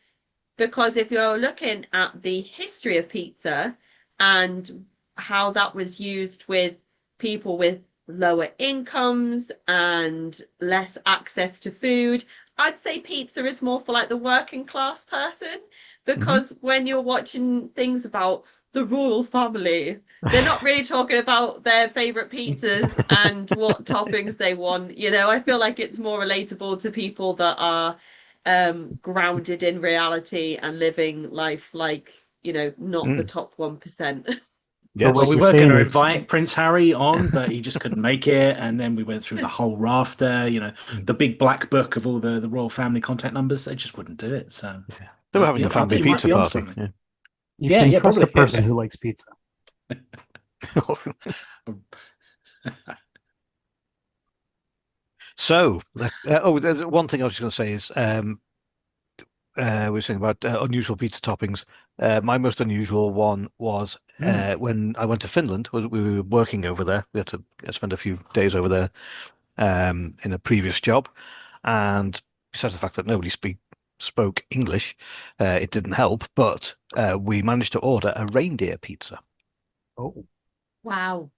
because if you're looking at the history of pizza and how that was used with people with lower incomes and less access to food, I'd say pizza is more for like the working class person, because when you're watching things about the royal family, they're not really talking about their favorite pizzas and what toppings they want. I feel like it's more relatable to people that are grounded in reality and living life like, not the top 1%. Yeah, well, we were going to invite Prince Harry on, but he just couldn't make it. And then we went through the whole raft there, the big black book of all the royal family contact numbers. They just wouldn't do it. So they were having a family pizza party. You can trust a person who likes pizza. So, there's one thing I was just going to say is we were saying about unusual pizza toppings. My most unusual one was when I went to Finland. We were working over there. We had to spend a few days over there in a previous job, and besides the fact that nobody spoke English, it didn't help. But we managed to order a reindeer pizza. Oh, wow!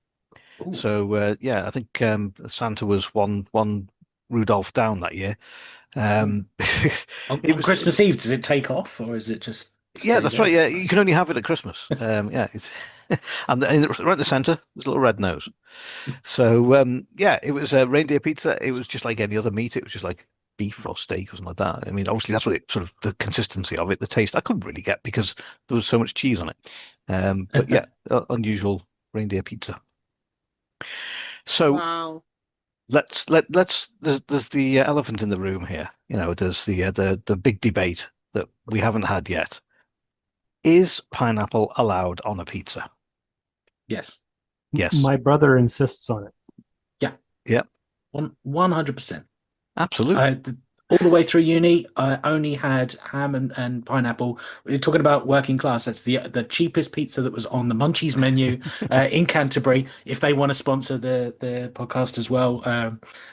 So I think Santa was one Rudolph down that year. On Christmas Eve, does it take off, or is it just? Yeah, that's right. Yeah, you can only have it at Christmas. It's and right in the center, there's a little red nose. So it was a reindeer pizza. It was just like any other meat. It was just like beef or steak or something like that. I mean, obviously that's what it sort of the consistency of it, the taste. I couldn't really get because there was so much cheese on it. But yeah, unusual reindeer pizza. So wow. Let's there's the elephant in the room here. There's the big debate that we haven't had yet. Is pineapple allowed on a pizza? Yes. Yes. My brother insists on it. Yeah. Yep. 100%. Absolutely. All the way through uni, I only had ham and pineapple. We're talking about working class. That's the cheapest pizza that was on the Munchies menu in Canterbury. If they want to sponsor the podcast as well,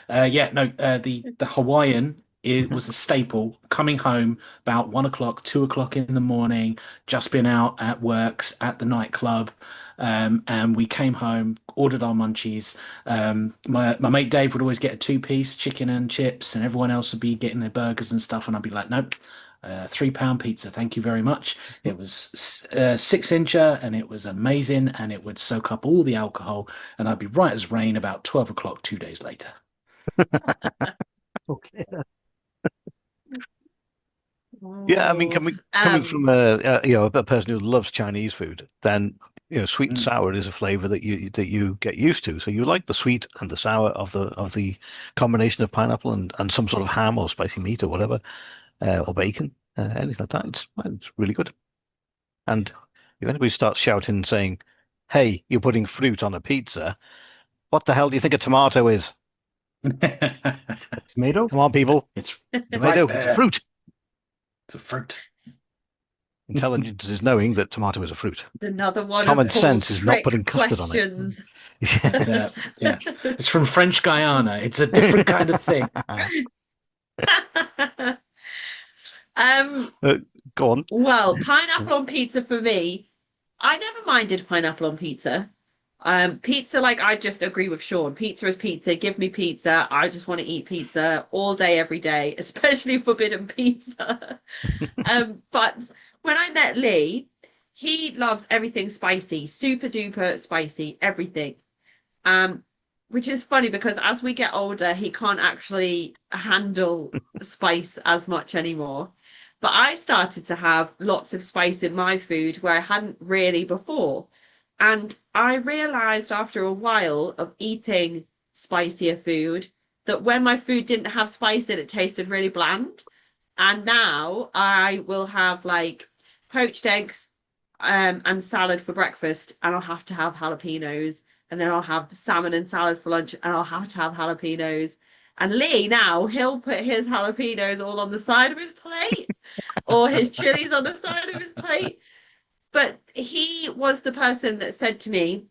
the Hawaiian it was a staple. Coming home about 1 o'clock, 2 o'clock in the morning, just been out at works at the nightclub, and we came home, ordered our munchies. My mate Dave would always get a two-piece chicken and chips, and everyone else would be getting their burgers and stuff, and I'd be like, nope. £3 pizza, thank you very much. It was 6-incher, and it was amazing, and it would soak up all the alcohol, and I'd be right as rain about 12 o'clock 2 days later. Okay. Yeah, I mean, coming from a person who loves Chinese food, then sweet and sour is a flavor that you get used to. So you like the sweet and the sour of the combination of pineapple and some sort of ham or spicy meat or whatever, or bacon, anything like that. It's really good. And if anybody starts shouting saying, "Hey, you're putting fruit on a pizza," what the hell do you think a tomato is? Tomato? Come on, people. It's Tomato. right It's there. a fruit. It's a fruit. Intelligence is knowing that tomato is a fruit. Another one Common of Paul's sense is not trick putting custard on it. questions. Yeah, it's from French Guiana. It's a different kind of thing. Go on. Well, pineapple on pizza for me. I never minded pineapple on pizza. Pizza, like, I just agree with Sean. Pizza is pizza. Give me pizza. I just want to eat pizza all day, every day, especially forbidden pizza. But when I met Lee, he loves everything spicy, super duper spicy, everything. Which is funny because as we get older, he can't actually handle spice as much anymore. But I started to have lots of spice in my food where I hadn't really before. And I realized after a while of eating spicier food that when my food didn't have spice in it, tasted really bland. And now I will have like poached eggs and salad for breakfast, and I'll have to have jalapenos. And then I'll have salmon and salad for lunch, and I'll have to have jalapenos. And Lee now, he'll put his jalapenos all on the side of his plate or his chilies on the side of his plate. But he was the person that said to me,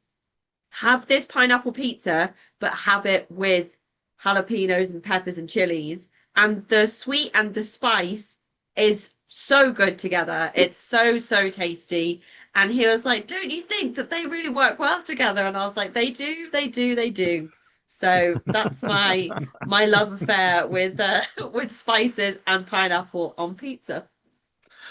have this pineapple pizza, but have it with jalapenos and peppers and chilies. And the sweet and the spice is so good together. It's so, so tasty. And he was like, don't you think that they really work well together? And I was like, they do, they do, they do. So that's my love affair with spices and pineapple on pizza.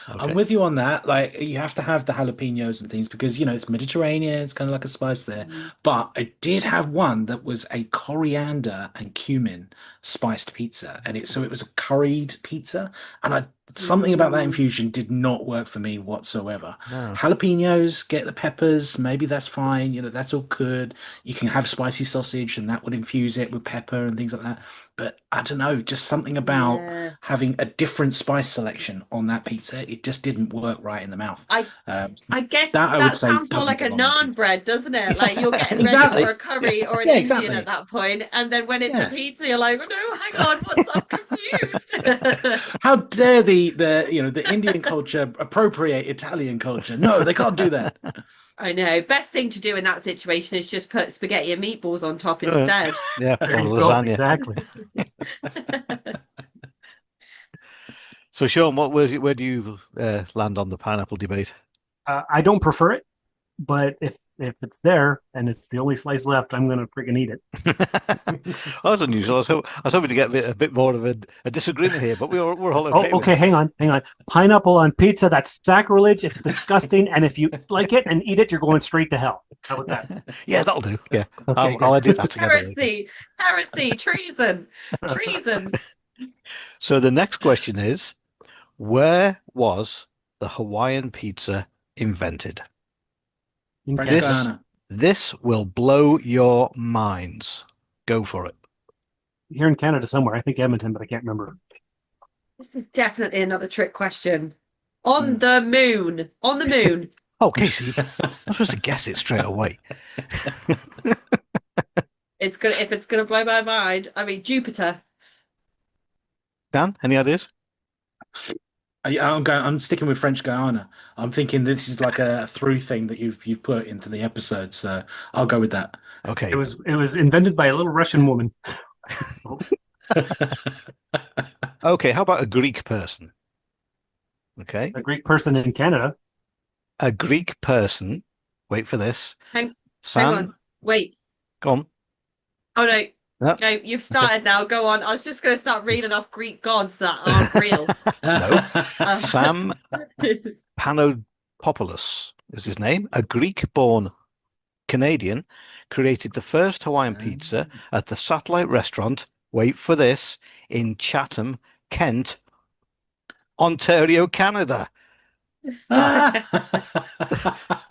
Okay. I'm with you on that. Like, you have to have the jalapenos and things because, it's Mediterranean. It's kind of like a spice there. But I did have one that was a coriander and cumin spiced pizza. And it was a curried pizza. And something about that infusion did not work for me whatsoever. No. Jalapenos, get the peppers, maybe that's fine. That's all good. You can have spicy sausage and that would infuse it with pepper and things like that. But I don't know, just something about having a different spice selection on that pizza. It just didn't work right in the mouth. I guess that I would that say sounds more doesn't like a belong on naan bread, doesn't it? Like you're getting Exactly. ready for a curry or an Yeah, Indian exactly. at that point, and then when it's a pizza, you're like, oh no, hang on, what's I'm confused. How dare the Indian culture appropriate Italian culture? No, they can't do that. I know. Best thing to do in that situation is just put spaghetti and meatballs on top instead. Yeah, or There you go, lasagna. exactly. So, Sean, where do you land on the pineapple debate? I don't prefer it, but if it's there and it's the only slice left, I'm going to friggin' eat it. That's unusual. I was hoping to get a bit more of a disagreement here, but we're all okay. Oh, okay, hang on. Pineapple on pizza, that's sacrilege. It's disgusting. And if you like it and eat it, you're going straight to hell. How about that? Yeah, that'll do. Yeah, Okay, I'll edit that together. Heresy, treason. So the next question is, where was the Hawaiian pizza invented? French This Guiana. this will blow your minds. Go for it. Here in Canada somewhere. I think Edmonton, but I can't remember. This is definitely another trick question. On the moon. On the moon. Oh, Casey, I'm supposed to guess it straight away. If it's gonna blow my mind. I mean, Jupiter. Dan, any ideas? I'm sticking with French Guiana. I'm thinking this is like a through thing that you've put into the episode, so I'll go with that. Okay. It was invented by a little Russian woman. Okay, how about a Greek person? Okay, A Greek person in Canada. a Greek person. Wait for this. Hang Sam, on. Wait. go on. Oh no. No, No, you've started now. Go on. I was just going to start reading off Greek gods that aren't real. no. Um, Sam Panopoulos is his name. A Greek-born Canadian created the first Hawaiian pizza at the satellite restaurant. Wait for this, in Chatham, Kent, Ontario, Canada. That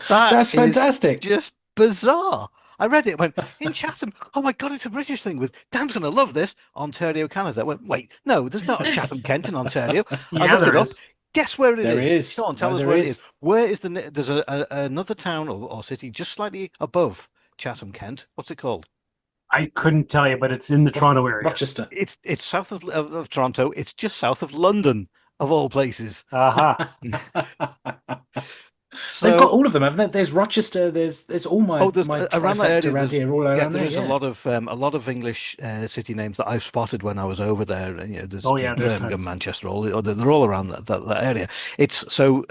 That's is fantastic. just bizarre. I read it, went, in Chatham. Oh my God, it's a British thing with Dan's going to love this. Ontario, Canada. I went, wait, no, there's not a Chatham, Kent in Ontario. I Yeah, looked it there up. is. Guess where it There is? is. Sean, tell No, us there where it is. is. Where is there's another town or city just slightly above Chatham, Kent. What's it called? I couldn't tell you, but it's in the Toronto area. Rochester. It's south of Toronto. It's just south of London, of all places. Aha. They've got So, all of them, haven't they? There's Rochester. There's all my there's my around that trifecta area. around here, all Yeah, around there. there is Yeah. a lot of English city names that I've spotted when I was over there. And, there's Oh, yeah, there's Birmingham, tons. Manchester, they're all around that area. It's so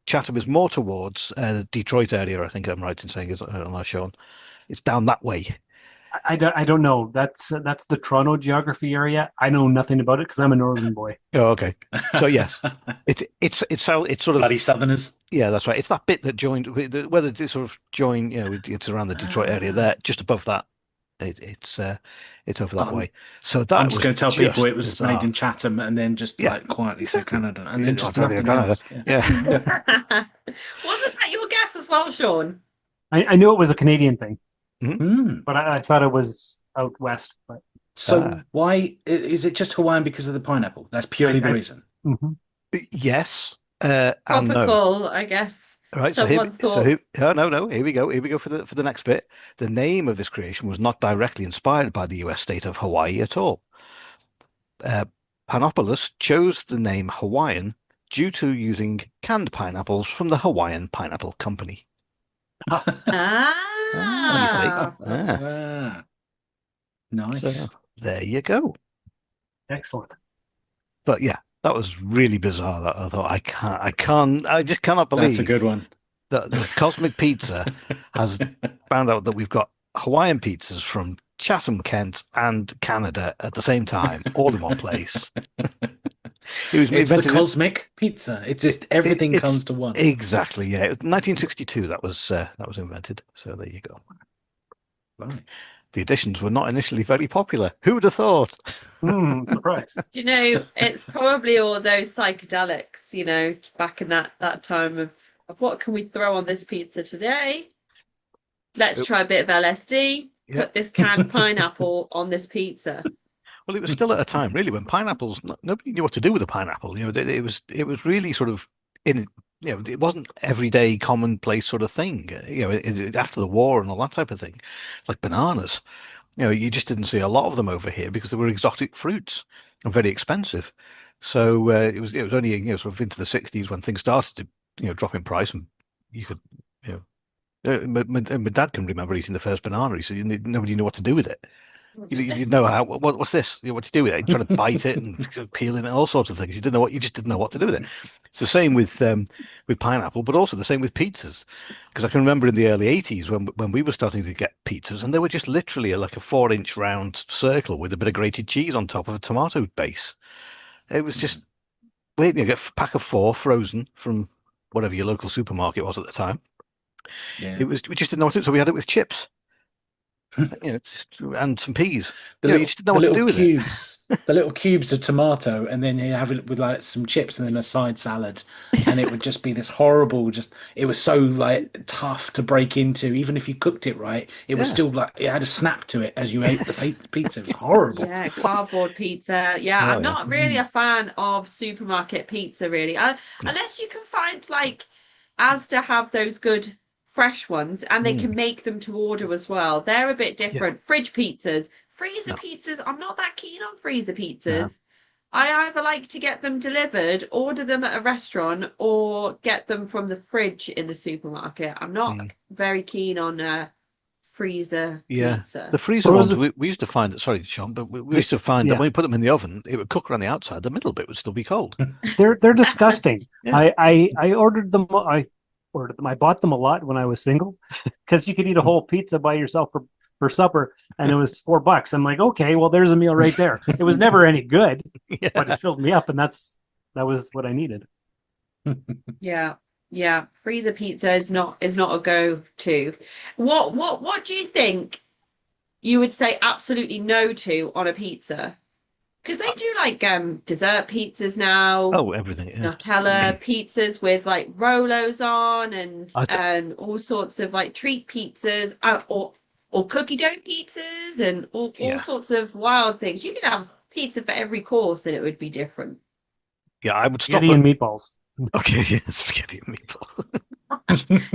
Chatham is more towards the Detroit area. I think I'm right in saying, is Sean? It's down that way. I don't know. That's the Toronto geography area. I know nothing about it because I'm a northern boy. Oh, okay. So yes, it's sort of Bloody Southerners. Yeah, that's right. It's that bit that joined, whether they sort of join, it's around the Detroit area there, just above that. It's over that way. So that I'm just was going to tell people it was bizarre. made in Chatham, and then just Yeah, like quietly say exactly. Canada, and then just Ontario, nothing Canada. else. Yeah. Wasn't that your guess as well, Sean? I knew it was a Canadian thing, Mm. but I thought it was out west. But So why is it just Hawaiian because of the pineapple? That's purely the reason. Mhm. Yes, and no. Tropical, I guess. Right, Someone thought. no. Here we go. Here we go for the next bit. The name of this creation was not directly inspired by the U.S. state of Hawaii at all. Panopoulos chose the name Hawaiian due to using canned pineapples from the Hawaiian Pineapple Company. You see. Nice. So there you go. Excellent. But yeah, that was really bizarre. That I thought I just cannot believe That's a good one. that the Cosmic Pizza has found out that we've got Hawaiian pizzas from Chatham, Kent, and Canada at the same time, all in one place. It's the Cosmic Pizza. It's just everything comes to one. Exactly. Yeah, it was 1962 that was invented. So there you go. Right. The editions were not initially very popular. Who would have thought? Surprise. Do you know, it's probably all those psychedelics, back in that time of what can we throw on this pizza today? Let's try a bit of LSD, put this canned pineapple on this pizza. Well, it was still at a time, really, when pineapples, nobody knew what to do with a pineapple. It was really sort of it wasn't everyday commonplace sort of thing. After the war and all that type of thing, like bananas. You just didn't see a lot of them over here because they were exotic fruits and very expensive. So it was only sort of into the 60s when things started to drop in price, and you could my dad can remember eating the first banana. He said nobody knew what to do with it. You didn't know what's this? What to do with it? You're trying to bite it and peel it and all sorts of things. You just didn't know what to do with it. It's the same with pineapple, but also the same with pizzas. Because I can remember in the early 80s when we were starting to get pizzas, and they were just literally like a 4-inch round circle with a bit of grated cheese on top of a tomato base. It was just you get a pack of 4 frozen from whatever your local supermarket was at the time. Yeah. We just didn't know what to do, so we had it with chips. And some peas. You just didn't know what to do with it. The little cubes of tomato, and then you have it with like some chips and then a side salad, and it would just be this horrible. It was so like tough to break into. Even if you cooked it right, it was still like it had a snap to it as you ate the pizza. It was horrible. Yeah, cardboard pizza. Yeah, I'm not really a fan of supermarket pizza, really. Unless you can find like Asda have those good fresh ones, and they can make them to order as well. They're a bit different. Fridge pizzas, freezer pizzas. I'm not that keen on freezer pizzas. I either like to get them delivered, order them at a restaurant, or get them from the fridge in the supermarket. I'm not very keen on freezer Yeah, pizza. the freezer ones Frozen- we used to find that. Sorry, Sean, but we used to find that Yeah. when we put them in the oven, it would cook around the outside. The middle bit would still be cold. They're disgusting. Yeah. I ordered them. I ordered them. I bought them a lot when I was single because you could eat a whole pizza by yourself for supper, and it was $4. I'm like, okay, well, there's a meal right there. It was never any good, Yeah. but it filled me up, and that was what I needed. Yeah. Yeah. Freezer pizza is not a go-to. What do you think you would say absolutely no to on a pizza? Because they do like dessert pizzas now. Oh, everything. Yeah. Nutella pizzas with like Rolos on and I th- and all sorts of like treat pizzas or cookie dough pizzas and all Yeah. sorts of wild things. You could have pizza for every course and it would be different. Yeah, I would stop. Spaghetti and meatballs. Okay, yeah, spaghetti and meatball.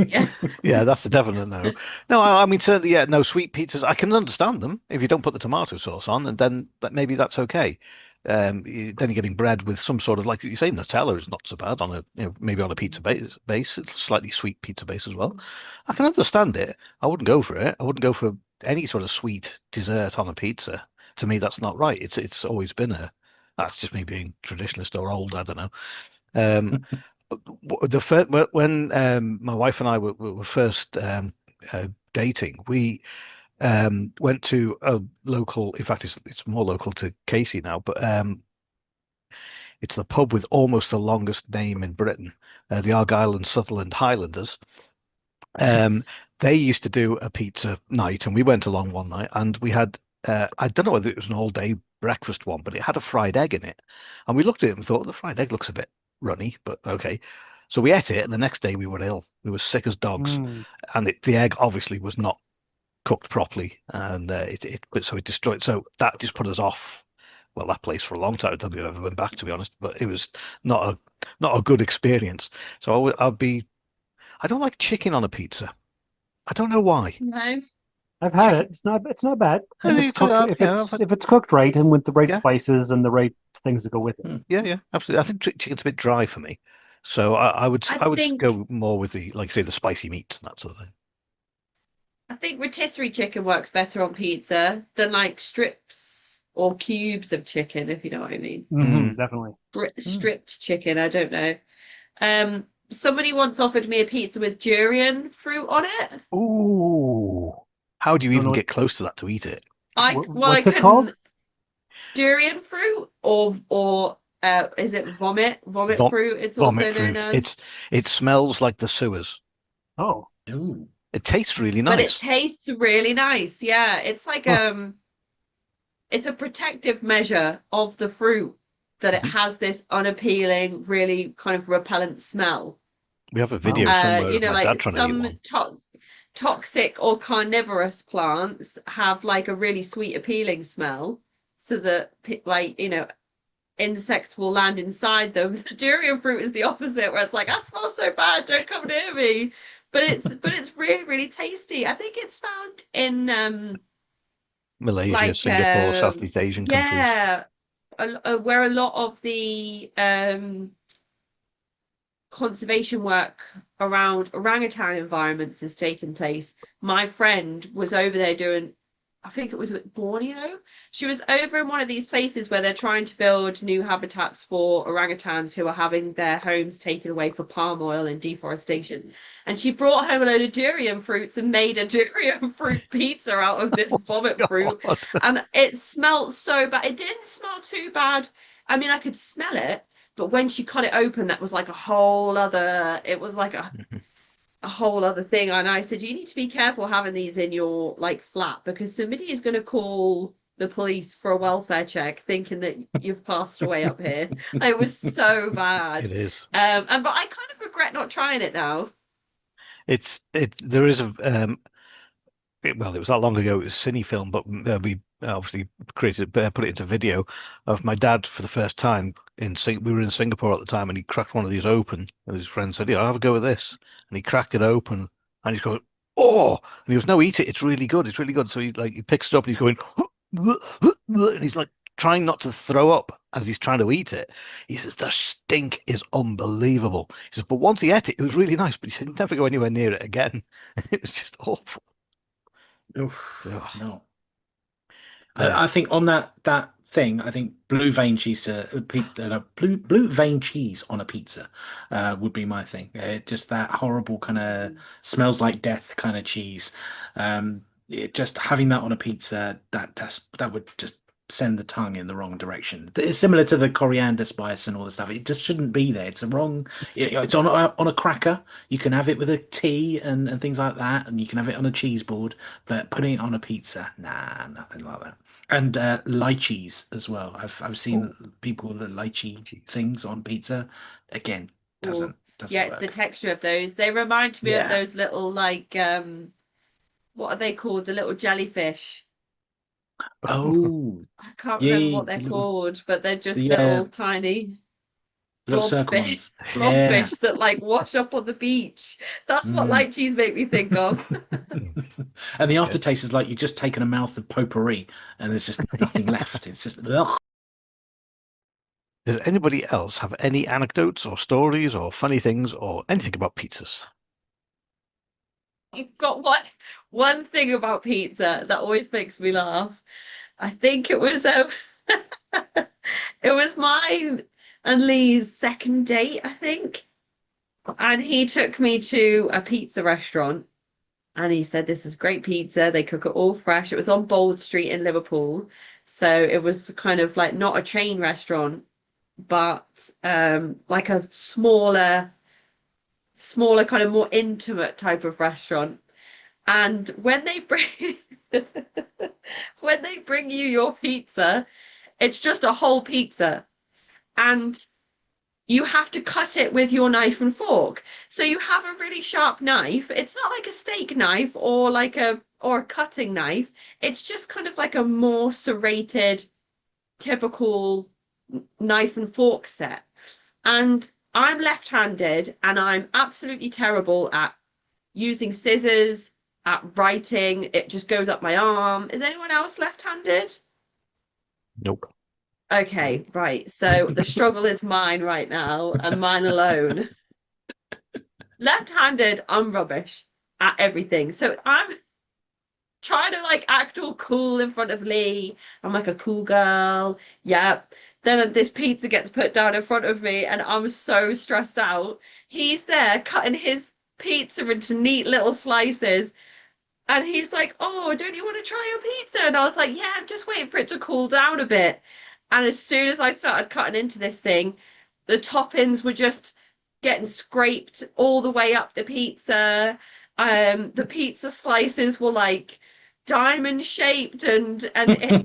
Yeah. Yeah, that's a definite no. No, I mean certainly, yeah, no sweet pizzas. I can understand them if you don't put the tomato sauce on, and then maybe that's okay. Then you're getting bread with some sort of, like you say, Nutella is not so bad on maybe on a pizza base. It's a slightly sweet pizza base as well. I can understand it. I wouldn't go for it. I wouldn't go for any sort of sweet dessert on a pizza. To me, that's not right. It's always been that's just me being traditionalist or old. I don't know. When my wife and I were first dating, we went to a local. In fact, it's more local to Casey now, but it's the pub with almost the longest name in Britain, the Argyll and Sutherland Highlanders. They used to do a pizza night, and we went along one night, and we had I don't know whether it was an all-day breakfast one, but it had a fried egg in it, and we looked at it and thought the fried egg looks a bit runny, but okay. So we ate it, and the next day we were ill. We were sick as dogs, and the egg obviously was not cooked properly, and so it destroyed. So that just put us off. Well, that place for a long time. I don't think we've ever been back, to be honest. But it was not a good experience. So I don't like chicken on a pizza. I don't know why. No. I've had it. It's not bad. If it's cooked right and with the right spices and the right things that go with it. Yeah, absolutely. I think chicken's a bit dry for me, so I would think- go more with the, like say, the spicy meats and that sort of thing. I think rotisserie chicken works better on pizza than like strips or cubes of chicken, if you know what I mean. Definitely. Stripped chicken, I don't know. Somebody once offered me a pizza with durian fruit on it. Ooh, how do you even get close to that to eat it? What's it called? Durian fruit or is it vomit fruit? It's also known as. It smells like the sewers. Oh, it tastes really nice. But it tastes really nice. Yeah, it's like it's a protective measure of the fruit that it has this unappealing, really kind of repellent smell. We have a video somewhere. You know, of my like dad trying to eat one. toxic or carnivorous plants have like a really sweet, appealing smell, so that like insects will land inside them. The durian fruit is the opposite, where it's like, that smells so bad, don't come near me. But it's really, really tasty. I think it's found in Malaysia, Singapore, Southeast Asian countries. Yeah, where a lot of the conservation work around orangutan environments has taken place. My friend was over there doing, I think it was with Borneo. She was over in one of these places where they're trying to build new habitats for orangutans who are having their homes taken away for palm oil and deforestation. And she brought home a load of durian fruits and made a durian fruit pizza out of this vomit fruit. And it smelled so bad. It didn't smell too bad. I mean, I could smell it, but when she cut it open, that was like a whole other thing. And I said, you need to be careful having these in your like flat, because somebody is going to call the police for a welfare check thinking that you've passed away up here. It was so bad. It is. But I kind of regret not trying it now. There is a well, it was that long ago. It was a cine film, but we obviously put it into video of my dad for the first time we were in Singapore at the time, and he cracked one of these open, and his friend said, "Yeah, I'll have a go with this," and he cracked it open, and he's going, "Oh!" and he goes, "No, eat it. It's really good. It's really good." So he picks it up, and he's going, and he's like trying not to throw up as he's trying to eat it. He says the stink is unbelievable. He says, but once he ate it, it was really nice. But he said he'd never go anywhere near it again. It was just awful. Oof, Ugh. no. Yeah. I think on that thing, I think blue vein cheese blue vein cheese on a pizza would be my thing. Just that horrible kind of smells like death kind of cheese. Just having that on a pizza that would just send the tongue in the wrong direction. It's similar to the coriander spice and all the stuff. It just shouldn't be there. It's a wrong. It's on a cracker. You can have it with a tea and things like that, and you can have it on a cheese board. But putting it on a pizza, nah, nothing like that. And lychees as well. I've seen people with the lychee things on pizza. Again, Ooh. doesn't Yeah, it's the work. texture of those. They remind me of Yeah. those little like what are they called? The little jellyfish. Oh, I can't remember yeah, what they're called, but they're just the little tiny little circle blobfish, ones. Yeah. blobfish that like wash up on the beach. That's what Mm. lychees make me think of. And the aftertaste is like you've just taken a mouth of potpourri and there's just nothing left. It's just ugh. Does anybody else have any anecdotes or stories or funny things or anything about pizzas? You've got one thing about pizza that always makes me laugh. I think it was it was mine and Lee's second date, I think. And he took me to a pizza restaurant and he said, "This is great pizza. They cook it all fresh." It was on Bold Street in Liverpool. So it was kind of like not a chain restaurant, but like a smaller, kind of more intimate type of restaurant. And when they bring when they bring you your pizza, it's just a whole pizza. And you have to cut it with your knife and fork. So you have a really sharp knife. It's not like a steak knife or a cutting knife. It's just kind of like a more serrated, typical knife and fork set. And I'm left-handed and I'm absolutely terrible at using scissors, at writing. It just goes up my arm. Is anyone else left-handed? Nope. Okay, right. So the struggle is mine right now and mine alone. Left-handed, I'm rubbish at everything. So I'm trying to like act all cool in front of Lee. I'm like a cool girl. Yeah. Then this pizza gets put down in front of me and I'm so stressed out. He's there cutting his pizza into neat little slices. And he's like, "Oh, don't you want to try your pizza?" And I was like, "Yeah, I'm just waiting for it to cool down a bit." And as soon as I started cutting into this thing, the toppings were just getting scraped all the way up the pizza. The pizza slices were like diamond shaped,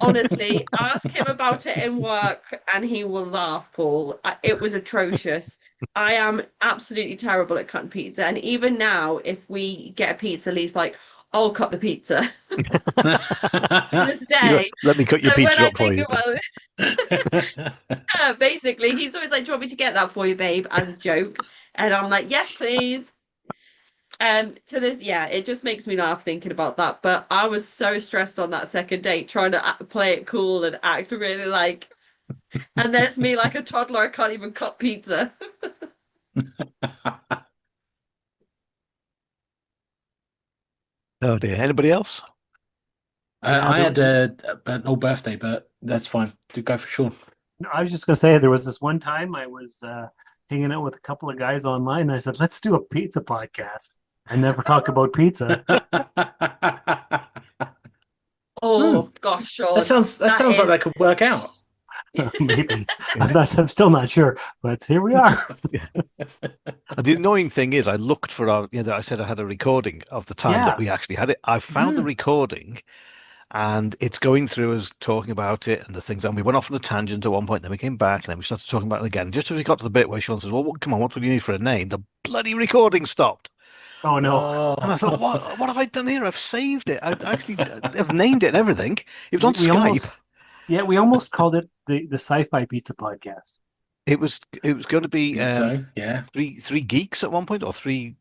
honestly, ask him about it in work, and he will laugh, Paul. It was atrocious. I am absolutely terrible at cutting pizza, and even now, if we get a pizza, Lee's like, "I'll cut the pizza." To this day. Let me cut your So when pizza I up for think you. about basically, he's always like, "Do you want me to get that for you, babe?" as a joke. And I'm like, "Yes, please." To this, yeah, it just makes me laugh thinking about that. But I was so stressed on that second date trying to play it cool and act really like, and there's me like a toddler, I can't even cut pizza. Oh dear. Anybody else? I there had an old birthday, but that's fine. Do go for Sean. No, I was just going to say there was this one time I was hanging out with a couple of guys online. And I said, "Let's do a pizza podcast and never talk about pizza." Oh gosh, Sean. That sounds like that could work out. Maybe. I'm still not sure, but here we are. The annoying thing is, I looked for I said I had a recording of the time that we actually had it. I found the recording, and it's going through us talking about it and the things. And we went off on a tangent at one point, then we came back, and then we started talking about it again. Just as we got to the bit where Sean says, "Well, come on, what do you need for a name?" The bloody recording stopped. Oh no! And I thought, what have I done here? I've saved it. I've named it and everything. It was on Skype. We almost called it the Sci-Fi Pizza Podcast. It was going to be yeah, three geeks at one point, or three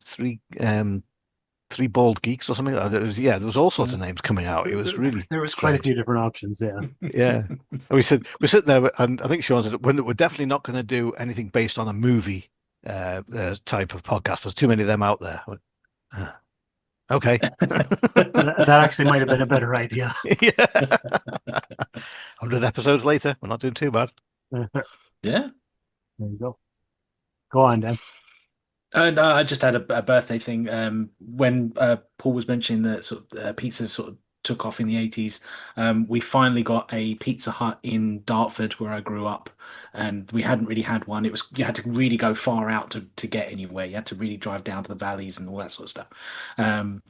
bald geeks or something. There was all sorts of names coming out. It was really there was strange. quite a few different options. Yeah, yeah. And we're sitting there, and I think Sean said we're definitely not going to do anything based on a movie type of podcast. There's too many of them out there. Okay. That actually might have been a better idea. Yeah. 100 episodes later, we're not doing too bad. There Yeah. you go. Go on, Dan. And I just had a birthday thing. When Paul was mentioning that sort of pizzas sort of took off in the 80s, we finally got a Pizza Hut in Dartford, where I grew up, and we hadn't really had one. It was you had to really go far out to get anywhere. You had to really drive down to the valleys and all that sort of stuff. Um,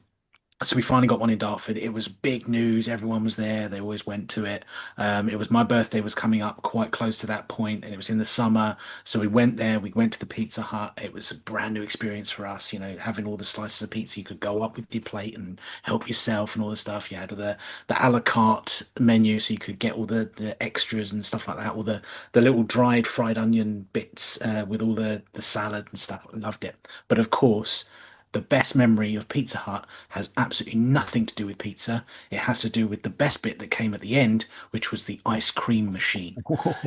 So we finally got one in Dartford. It was big news. Everyone was there. They always went to it. It was my birthday was coming up quite close to that point, and it was in the summer. So we went there. We went to the Pizza Hut. It was a brand new experience for us. Having all the slices of pizza. You could go up with your plate and help yourself and all the stuff. You had the a la carte menu, so you could get all the extras and stuff like that. All the little dried fried onion bits with all the salad and stuff. I loved it. But of course, the best memory of Pizza Hut has absolutely nothing to do with pizza. It has to do with the best bit that came at the end, which was the ice cream machine.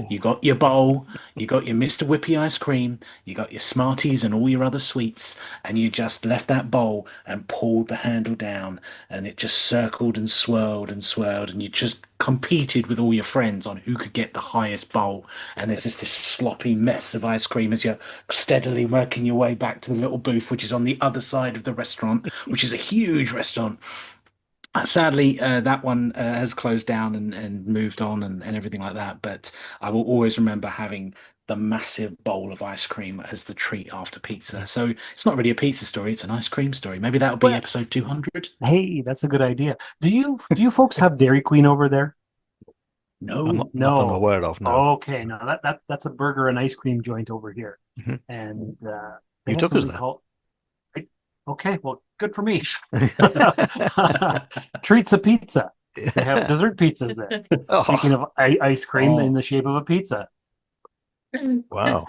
You got your bowl, you got your Mr. Whippy ice cream, you got your Smarties and all your other sweets, and you just left that bowl and pulled the handle down, and it just circled and swirled, and you just competed with all your friends on who could get the highest bowl. And there's just this sloppy mess of ice cream as you're steadily working your way back to the little booth, which is on the other side of the restaurant, which is a huge restaurant. Sadly, that one has closed down and moved on and everything like that. But I will always remember having the massive bowl of ice cream as the treat after pizza. So it's not really a pizza story; it's an ice cream story. Maybe that'll be Well, episode 200. Hey, that's a good idea. Do you folks have Dairy Queen over there? I'm No, not that I'm No. aware of, no. Okay, no, that's a burger and ice cream joint over here, Mhm. and they You have took us something there. called. Okay, well, good for me. Treats a pizza. They have dessert pizzas there. Oh, Speaking of ice cream in Oh. the shape of a pizza. wow.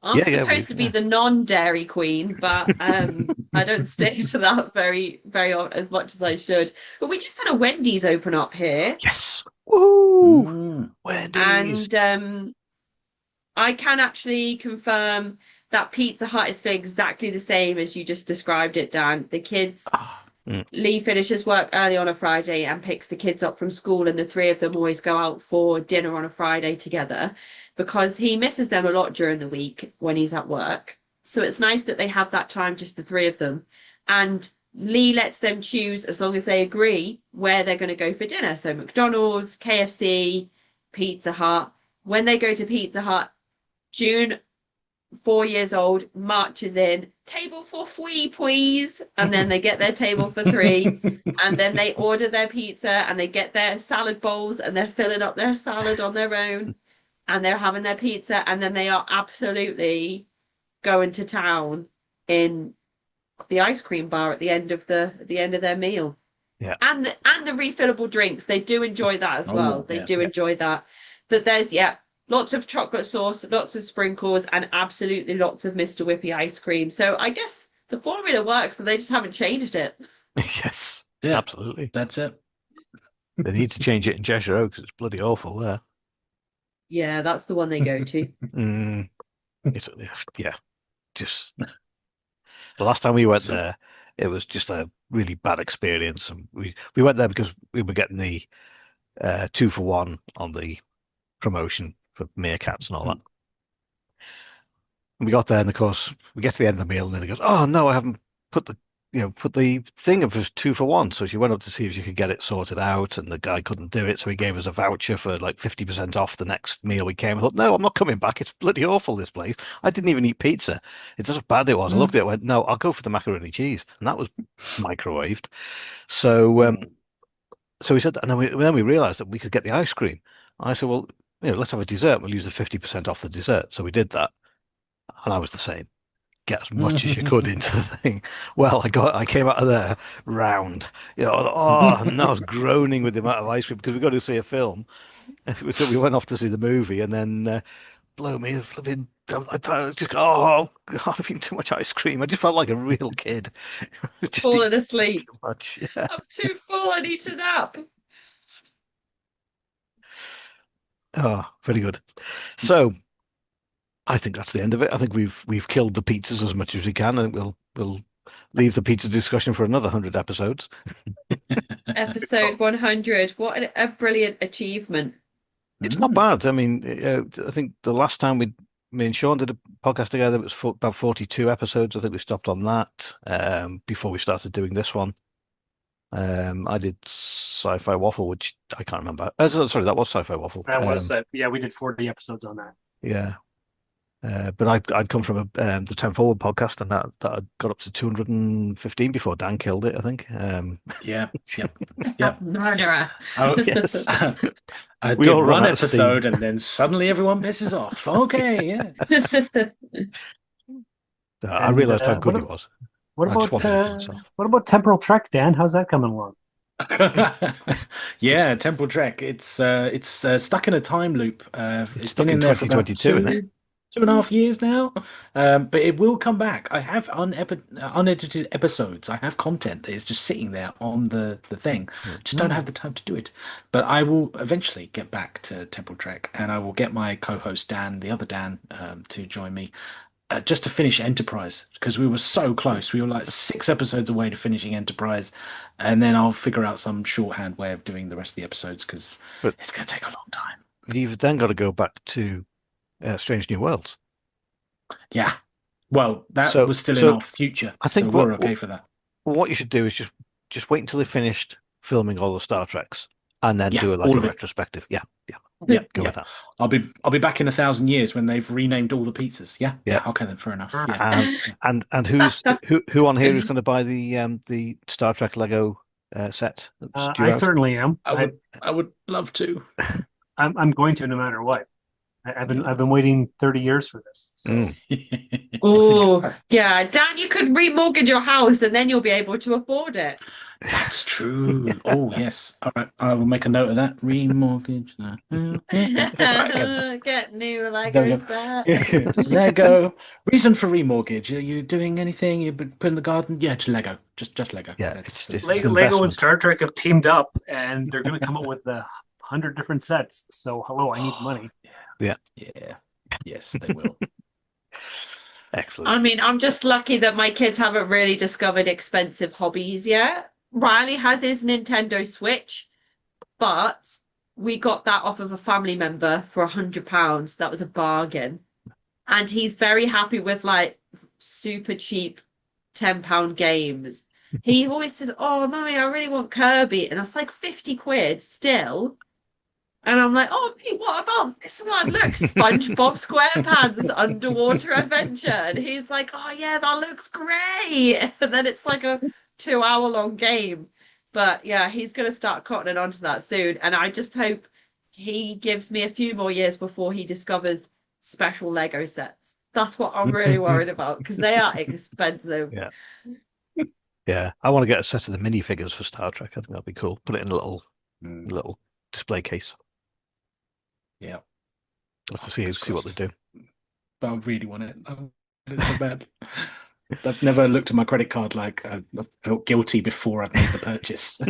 I'm Yeah, supposed to be the non-dairy queen, but I don't stick to that as much as I should. But we just had a Wendy's open up here, Yes. Woo! Mm. Wendy's. and I can actually confirm that Pizza Hut is still exactly the same as you just described it, Dan. The kids, Ah. Lee finishes work early on a Friday and picks the kids up from school, and the three of them always go out for dinner on a Friday together because he misses them a lot during the week when he's at work. So it's nice that they have that time, just the three of them. And Lee lets them choose, as long as they agree, where they're going to go for dinner. So McDonald's, KFC, Pizza Hut. When they go to Pizza Hut, June, 4 years old, marches in, table for three, please. And then they get their table for three. And then they order their pizza and they get their salad bowls and they're filling up their salad on their own. And they're having their pizza. And then they are absolutely going to town in the ice cream bar at the end of their meal. Yeah. And the refillable drinks. They do enjoy that as well. They do enjoy that. But there's lots of chocolate sauce, lots of sprinkles, and absolutely lots of Mr. Whippy ice cream. So I guess the formula works and they just haven't changed it. Yes, Yeah. absolutely. That's it. They need to change it in Cheshire Road because it's bloody awful there. Yeah, that's the one they go to. Yeah, just the last time we went there, it was just a really bad experience. And we went there because we were getting the 2-for-1 on the promotion for meerkats and all that. And we got there, and of course, we get to the end of the meal, and then he goes, "Oh no, I haven't put the thing of 2-for-1." So she went up to see if she could get it sorted out, and the guy couldn't do it, so he gave us a voucher for like 50% off the next meal we came. I thought, no, I'm not coming back. It's bloody awful, this place. I didn't even eat pizza. It's just how bad it was. I looked at it, and went, no, I'll go for the macaroni cheese, and that was microwaved. So so we said, and then we realized that we could get the ice cream. I said, well, let's have a dessert. We'll use the 50% off the dessert. So we did that. And I was the same. Get as much as you could into the thing. Well, I came out of there round. And I was groaning with the amount of ice cream because we got to see a film. So we went off to see the movie, and then blow me, flipping. I just God, I've eaten too much ice cream. I just felt like a real kid. Just Falling asleep. too much. Yeah. I'm too full. I need to nap. Oh, very good. So I think that's the end of it. I think we've killed the pizzas as much as we can, and we'll leave the pizza discussion for another 100 episodes. Episode 100. What a brilliant achievement. It's not bad. I mean, I think the last time me and Sean did a podcast together, it was about 42 episodes. I think we stopped on that before we started doing this one. I did Sci-Fi Waffle, which I can't remember. Sorry, that was Sci-Fi Waffle. That was we did 40 episodes on that. Yeah. But I'd come from the 10 Forward podcast, and that I got up to 215 before Dan killed it, I think. Yep. Murderer. Yes. I We did all run one out of episode, and then suddenly everyone pisses off. Okay, yeah. I realised how good he was. What I just wanted it for myself. what about Temporal Trek, Dan? How's that coming along? Yeah, Temple Trek. It's stuck in a time loop. It's stuck been in there for about 2022, isn't it? 2.5 years now. But it will come back. I have unedited episodes. I have content that is just sitting there on the thing. Just don't have the time to do it. But I will eventually get back to Temple Trek, and I will get my co-host Dan, the other Dan, to join me. Just to finish Enterprise, because we were so close. We were like 6 episodes away to finishing Enterprise, and then I'll figure out some shorthand way of doing the rest of the episodes, because it's going to take a long time. You've then got to go back to Strange New Worlds. Yeah. Well, that was still in our future. I think so we're okay for that. What you should do is just wait until they finished filming all the Star Treks, and then do all a of it. retrospective. Yeah. Go with that. I'll be back in 1,000 years when they've renamed all the pizzas. Yeah. Okay, then fair enough. Yeah. And who on here is going to buy the Star Trek Lego set? I certainly am. I would love to. I'm going to, no matter what. I've been waiting 30 years for this. So. Oh, yeah, Dan, you could remortgage your house, and then you'll be able to afford it. That's true. Oh, yes. All right. I will make a note of that. Remortgage. Get new Lego set. Lego. Reason for remortgage. Are you doing anything? You put in the garden? Yeah, just Lego. Just Lego. Yeah, it's Lego and Star Trek have teamed up, and they're going to come up with 100 different sets. So, hello, I need money. Yeah. Yes, they will. Excellent. I mean, I'm just lucky that my kids haven't really discovered expensive hobbies yet. Riley has his Nintendo Switch, but we got that off of a family member for £100. That was a bargain. And he's very happy with like super cheap £10 games. He always says, "Oh, Mummy, I really want Kirby." And that's like 50 quid still. And I'm like, "Oh, what about this one? Look, SpongeBob SquarePants Underwater Adventure." And he's like, "Oh, yeah, that looks great." And then it's like a 2-hour-long game. But yeah, he's going to start cottoning onto that soon. And I just hope he gives me a few more years before he discovers special Lego sets. That's what I'm really worried about, because they are expensive. Yeah. I want to get a set of the minifigures for Star Trek. I think that'd be cool. Put it in a little display case. Yeah. Let's see what they do. But I really want it. I want it so bad. I've never looked at my credit card like I felt guilty before I've made the purchase.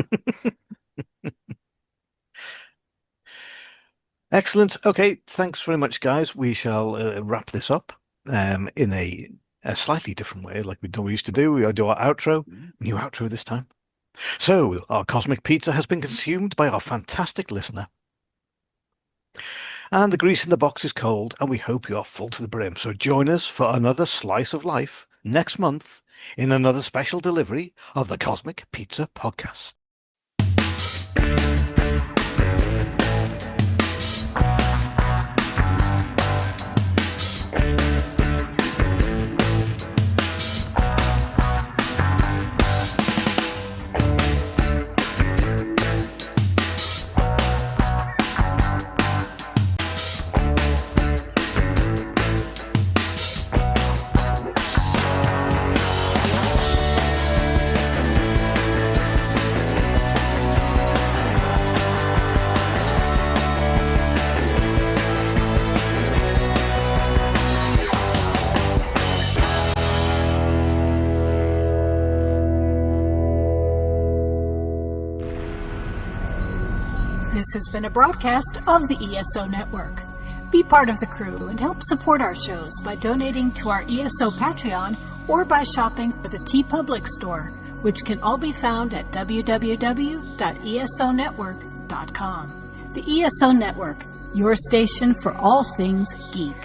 Excellent. Okay, thanks very much, guys. We shall wrap this up in a slightly different way, like we used to do. We do our outro, new outro this time. So, our cosmic pizza has been consumed by our fantastic listener. And the grease in the box is cold, and we hope you are full to the brim. So join us for another slice of life next month in another special delivery of the Cosmic Pizza Podcast. This has been a broadcast of the ESO Network. Be part of the crew and help support our shows by donating to our ESO Patreon or by shopping at the TeePublic store, which can all be found at www.esonetwork.com. The ESO Network, your station for all things geek.